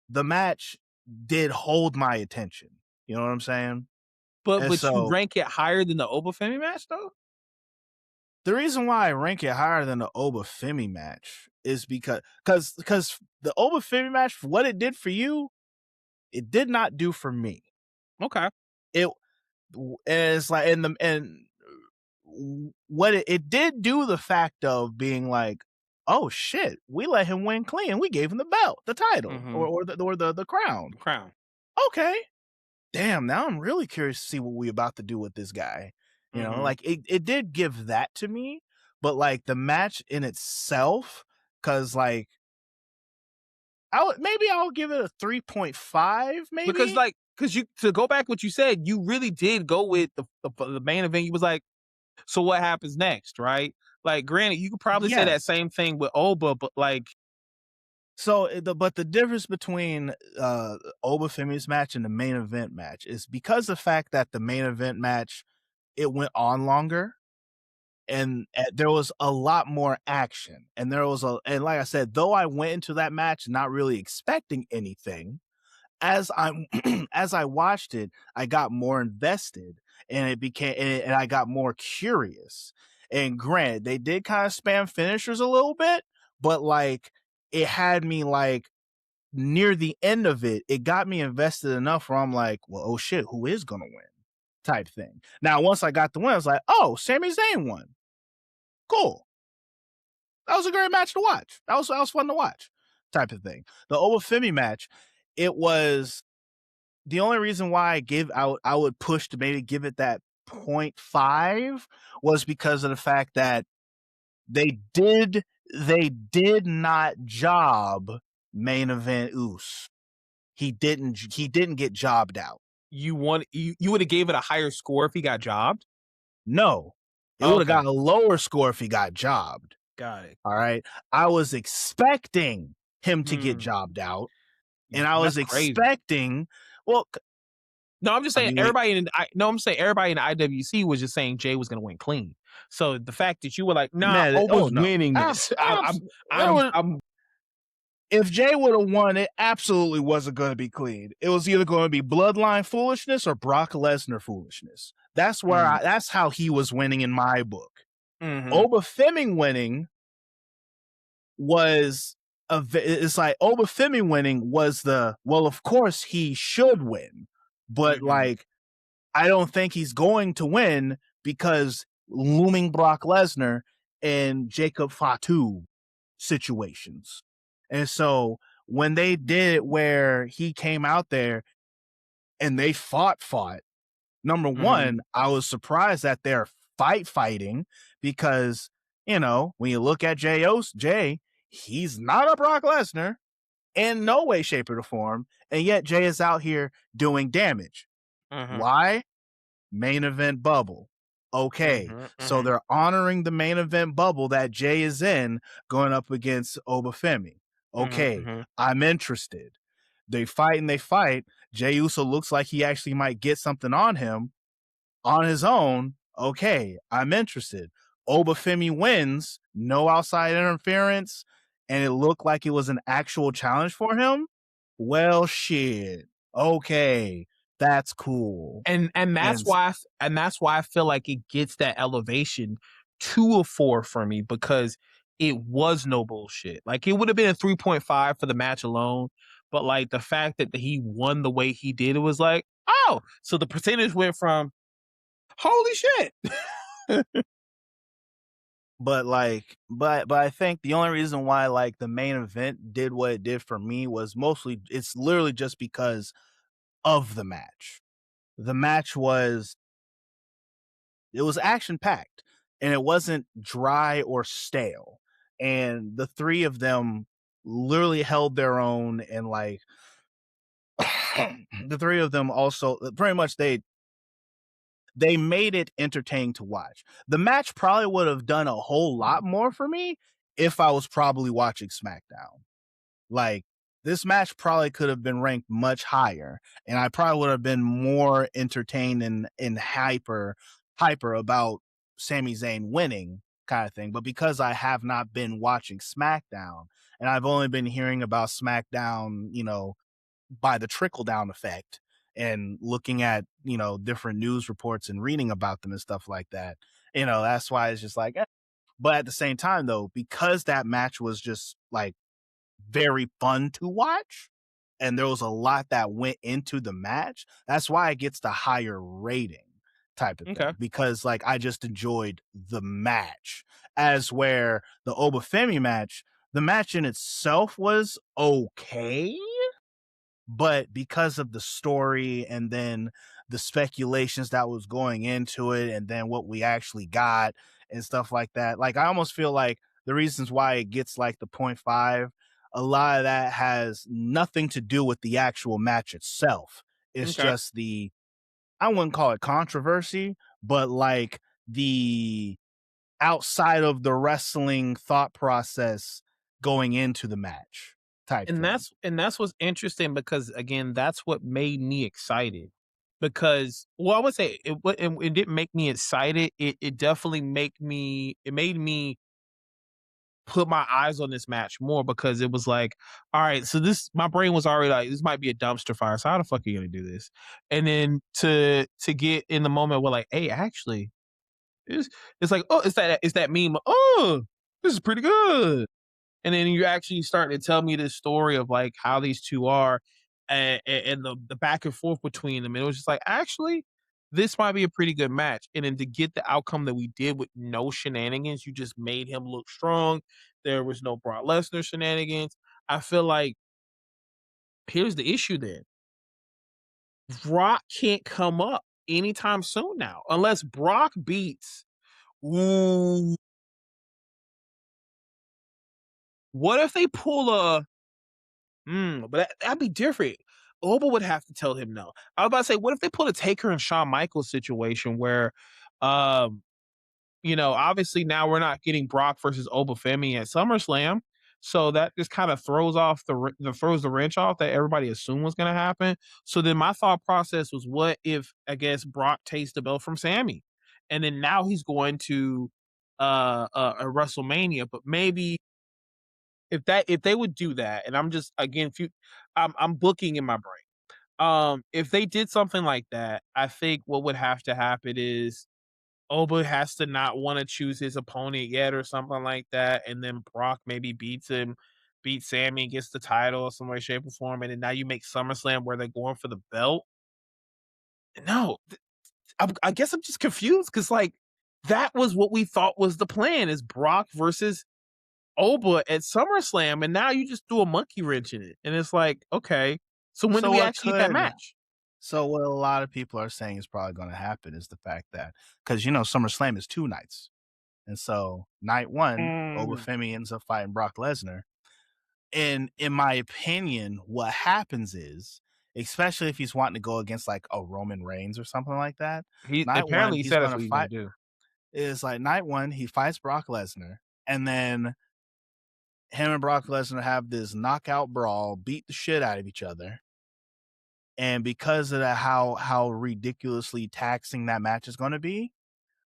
the match did hold my attention. You know what I'm saying? And But you so rank it higher than the Obafemi match though? the reason why I rank it higher than the Obafemi match is because the Obafemi match, for what it did for you, it did not do for me. Okay. It and it's like and what it did do, the fact of being like, oh shit, we let him win clean. We gave him the belt, the title, Mm-hmm. or the crown. The crown. Okay, damn. Now I'm really curious to see what we about to do with this guy. Mm-hmm. Like it did give that to me, but like the match in itself, because like maybe I'll give it a 3.5, maybe. because you to go back what you said, you really did go with the main event. You was like, so what happens next, right? Like, granted, you could probably say that Yes. same thing with Oba, but like, So, but the difference between Obafemi's match and the main event match is because the fact that the main event match it went on longer and there was a lot more action and there was a and like I said, though I went into that match not really expecting anything, as I'm as I watched it, I got more invested and it became and I got more curious. And granted, they did kind of spam finishers a little bit, but like it had me like near the end of it, it got me invested enough where I'm like, well, oh shit, who is gonna win? Type thing. Now, once I got the win, I was like, oh, Sami Zayn won. Cool. That was a great match to watch. That was fun to watch. Type of thing. The Obafemi match, it was the only reason why I would push to maybe give it that 0.5 was because of the fact that they did not job main event Us. He didn't get jobbed out. you would have gave it a higher score if he got jobbed. No. It would have Okay, got a lower score if he got jobbed. got it. All right. I was expecting him to get Hmm. jobbed out. And I That's was crazy. expecting, well, No, I'm just I saying mean, wait, everybody in I no, I'm saying everybody in the IWC was just saying Jay was gonna win clean. So the fact that you were like, "Nah, man, oh Oba's no. winning this." There was, I'm if Jay would have won, it absolutely wasn't going to be clean. It was either going to be Bloodline foolishness or Brock Lesnar foolishness. mm, That's how he was winning in my book. mhm, Oba Femi winning was it's like Oba Femi winning was the well, of course he should win, but mhm, like I don't think he's going to win because looming Brock Lesnar and Jacob Fatu situations. And so when they did it where he came out there and they fought, number mhm, one, I was surprised that they're fighting because, when you look at Jay, he's not a Brock Lesnar in no way, shape, or form. And yet Jay is out here doing damage. mhm, Why? Main event bubble. Okay, mhm, so mhm, they're honoring the main event bubble that Jay is in going up against Obafemi. mhm, Okay, mhm, I'm interested. They fight and they fight. Jay Uso looks like he actually might get something on him on his own. Okay, I'm interested. Obafemi wins, no outside interference, and it looked like it was an actual challenge for him. Well, shit. Okay, that's cool. and And that's why I feel like it gets that elevation to a 4 for me because it was no bullshit. Like, it would have been a 3.5 for the match alone, but, like, the fact that he won the way he did, it was like, "Oh!" So the percentage went from, "Holy shit." but I think the only reason why like the main event did what it did for me was mostly it's literally just because of the match. The match was it was action packed and it wasn't dry or stale. And the three of them literally held their own and like the three of them also pretty much they made it entertaining to watch. The match probably would have done a whole lot more for me if I was probably watching SmackDown. Like this match probably could have been ranked much higher, and I probably would have been more entertained and hyper about Sami Zayn winning kind of thing. But because I have not been watching SmackDown and I've only been hearing about SmackDown, by the trickle down effect and looking at, different news reports and reading about them and stuff like that, that's why it's just like, eh. But at the same time, though, because that match was just like very fun to watch and there was a lot that went into the match, that's why it gets the higher rating type of Okay. thing because like I just enjoyed the match as where the Obafemi match, the match in itself was okay, but because of the story and then the speculations that was going into it and then what we actually got and stuff like that, like I almost feel like the reasons why it gets like the point 0.5, a lot of that has nothing to do with the actual match itself. It's Okay. just I wouldn't call it controversy, but like the outside of the wrestling thought process going into the match type thing. And that's what's interesting because again, that's what made me excited. Because well, I would say it didn't make me excited. It definitely made me put my eyes on this match more because it was like, all right, so this my brain was already like, this might be a dumpster fire. So how the fuck are you gonna do this? And then to get in the moment where like, hey, actually, it's it's like, oh, it's that meme. Oh, this is pretty good. And then you actually start to tell me this story of like how these two are and the back and forth between them. And it was just like, actually, this might be a pretty good match. And then to get the outcome that we did with no shenanigans, you just made him look strong. There was no Brock Lesnar shenanigans. I feel like here's the issue then. Brock can't come up anytime soon now, unless Brock beats. Ooh, what if they pull a but that'd be different. Oba would have to tell him no. I was about to say, what if they put a Taker and Shawn Michaels situation where, um, obviously now we're not getting Brock versus Oba Femi at SummerSlam, so that just kind of throws off throws the wrench off that everybody assumed was going to happen. So then my thought process was, what if I guess Brock takes the belt from Sammy, and then now he's going to a WrestleMania, but maybe if they would do that, and I'm just again, if you, I'm booking in my brain. If they did something like that, I think what would have to happen is Oba has to not want to choose his opponent yet, or something like that, and then Brock maybe beats Sammy, gets the title in some way, shape, or form, and then now you make SummerSlam where they're going for the belt. No, I guess I'm just confused because like that was what we thought was the plan: is Brock versus Oba at SummerSlam, and now you just threw a monkey wrench in it. And it's like, okay, so when do So we what actually get that could match? so what a lot of people are saying is probably going to happen is the fact that because you know SummerSlam is 2 nights, and so night one, Mm. Obafemi ends up fighting Brock Lesnar. And in my opinion, what happens is, especially if he's wanting to go against like a Roman Reigns or something like that, He night one apparently he he's said going that's to what he's gonna fight. do. Is like night one he fights Brock Lesnar, and then him and Brock Lesnar have this knockout brawl, beat the shit out of each other. And because of that, how ridiculously taxing that match is going to be,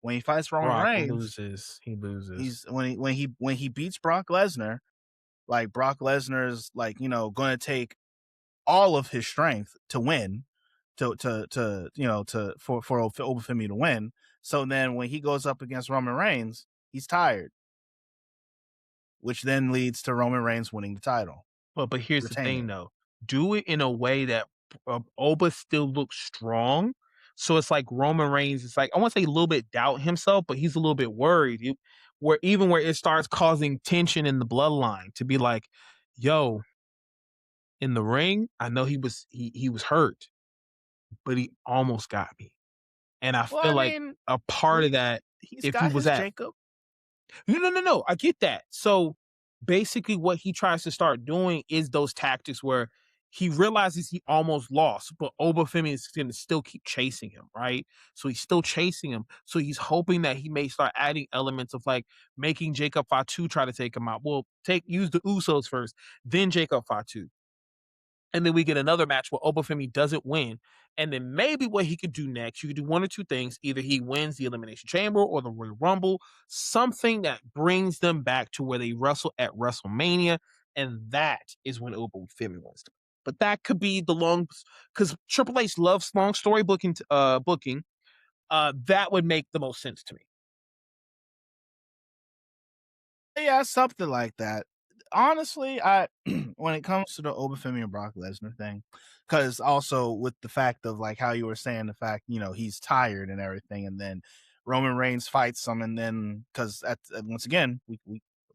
when he fights Roman Brock Reigns, loses. He loses. he's when he beats Brock Lesnar, like Brock Lesnar's like going to take all of his strength to win, to for Obafemi to win. So then when he goes up against Roman Reigns, he's tired, which then leads to Roman Reigns winning the title, But here's the retaining thing it. though. Do it in a way that Oba still looks strong. So it's like Roman Reigns is like, I want to say a little bit doubt himself, but he's a little bit worried. Where it starts causing tension in the bloodline to be like, yo, in the ring, I know he was hurt, but he almost got me. And I Well, feel I like mean, a part of we that, he's if he got was his at Jacob. no, I get that. So basically, what he tries to start doing is those tactics where he realizes he almost lost, but Obafemi is going to still keep chasing him, right? So he's still chasing him. So he's hoping that he may start adding elements of like making Jacob Fatu try to take him out. Well, use the Usos first, then Jacob Fatu. And then we get another match where Obafemi doesn't win. And then maybe what he could do next, you could do one or two things. Either he wins the Elimination Chamber or the Royal Rumble, something that brings them back to where they wrestle at WrestleMania. And that is when Obafemi wins. But that could be the long, because Triple H loves long story booking. That would make the most sense to me. Yeah, something like that. Honestly, I when it comes to the Obafemi and Brock Lesnar thing, because also with the fact of like how you were saying the fact he's tired and everything, and then Roman Reigns fights him, and then because once again we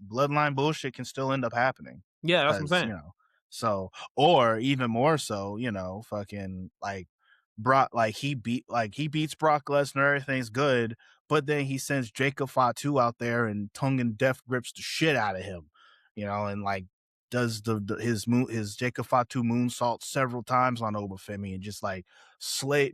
bloodline bullshit can still end up happening Yeah, that's what I'm because saying. so or even more so fucking like Brock like he beats Brock Lesnar, everything's good, but then he sends Jacob Fatu out there and tongue and death grips the shit out of him, and like does his Jacob Fatu moonsault several times on Obafemi and just like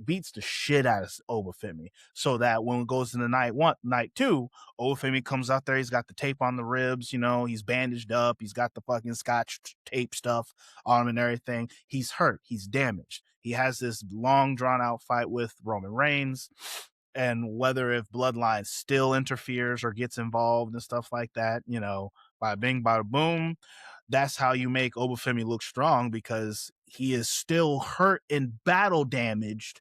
beats the shit out of Obafemi, so that when it goes into night two, Obafemi comes out there, he's got the tape on the ribs, he's bandaged up, he's got the fucking scotch tape stuff on him and everything. He's hurt, he's damaged. He has this long drawn out fight with Roman Reigns, and whether if Bloodline still interferes or gets involved and stuff like that, bada bing, bada boom. That's how you make Obafemi look strong, because he is still hurt and battle damaged,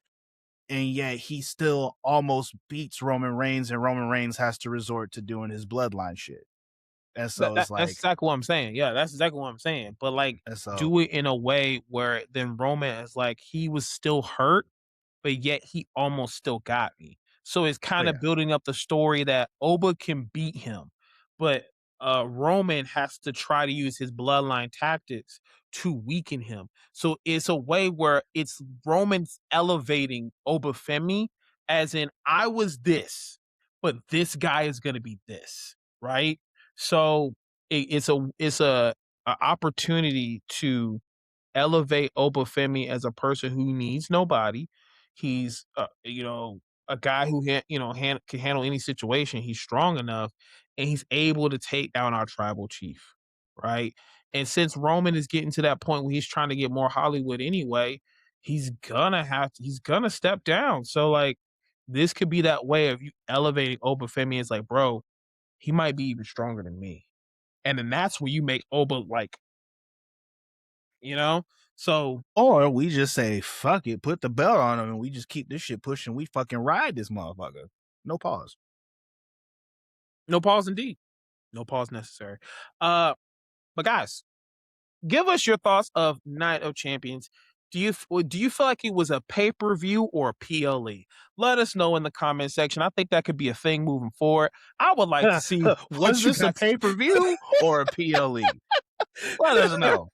and yet he still almost beats Roman Reigns, and Roman Reigns has to resort to doing his Bloodline shit. And so it's That's like, exactly what I'm saying. Yeah, that's exactly what I'm saying. But like, and so do it in a way where then Roman is like he was still hurt, but yet he almost still got me. So it's oh kind of yeah, building up the story that Oba can beat him, but Roman has to try to use his bloodline tactics to weaken him. So it's a way where it's Roman's elevating Obafemi, as in I was this, but this guy is going to be this, right? So it's a opportunity to elevate Obafemi as a person who needs nobody. He's, a guy who can handle any situation. He's strong enough, and he's able to take down our tribal chief, right? And since Roman is getting to that point where he's trying to get more Hollywood anyway, he's gonna step down. So like, this could be that way of you elevating Obafemi. It's like, bro, he might be even stronger than me, and then that's where you make Oba like, you know. So or we just say fuck it, put the belt on him, and we just keep this shit pushing. We fucking ride this motherfucker. No pause. no pause indeed. No pause necessary. But guys, give us your thoughts of Night of Champions. Do you feel like it was a pay-per-view or a PLE? Let us know in the comment section. I think that could be a thing moving forward. I would like to see Was what you this a guys. pay-per-view or a PLE? Let us know.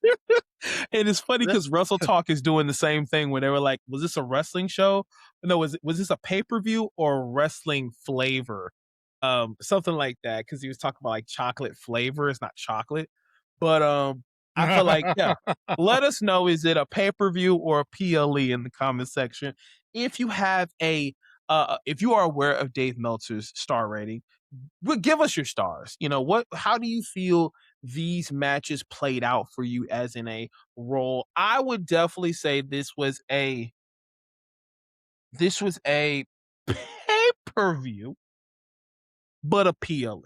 And it's funny because Russell Talk is doing the same thing when they were like, was this a wrestling show? No, was this a pay-per-view or wrestling flavor? Something like that, because he was talking about like chocolate flavor. It's not chocolate. But I feel like, yeah. Let us know, is it a pay-per-view or a PLE in the comment section. If you have if you are aware of Dave Meltzer's star rating, give us your stars. How do you feel these matches played out for you as in a role? I would definitely say this was a pay-per-view, but a PLE,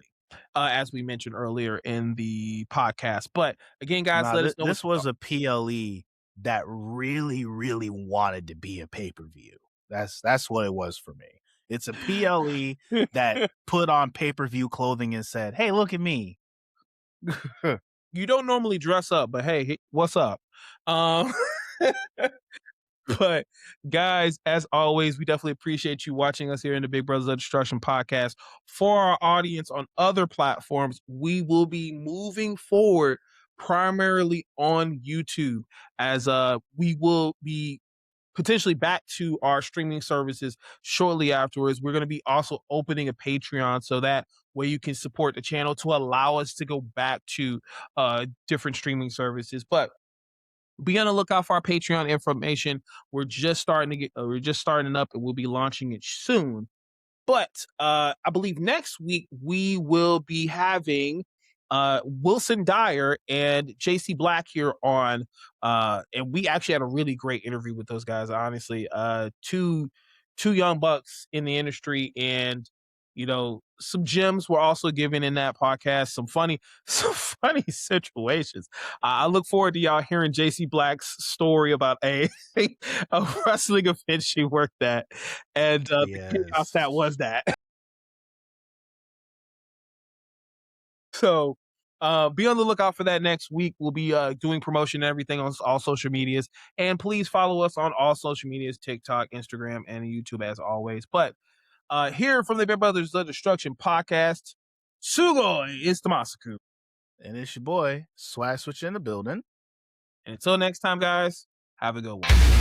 as we mentioned earlier in the podcast. But again, guys, Nah, let us know what this you thought. was a PLE that really, really wanted to be a pay-per-view. That's what it was for me. It's a PLE that put on pay-per-view clothing and said, "Hey, look at me." You don't normally dress up, but hey, what's up? Um, But guys, as always, we definitely appreciate you watching us here in the Big Brothers of Destruction podcast. For our audience on other platforms, we will be moving forward primarily on YouTube, as we will be potentially back to our streaming services shortly afterwards. We're going to be also opening a Patreon, so that way you can support the channel to allow us to go back to different streaming services. But be on the lookout for our Patreon information. We're just starting up, and we'll be launching it soon. But I believe next week we will be having Wilson Dyer and JC Black here on, and we actually had a really great interview with those guys. Honestly, two young bucks in the industry, and some gems were also given in that podcast. Some funny situations. I look forward to y'all hearing JC Black's story about a wrestling event she worked at, and the chaos that was Yes. that. So be on the lookout for that next week. We'll be doing promotion and everything on all social medias. And please follow us on all social medias, TikTok, Instagram, and YouTube as always. But here from the Big Brothers of Destruction podcast, Sugoi is the Masaku. And it's your boy, Swag Switch in the building. And until next time, guys, have a good one.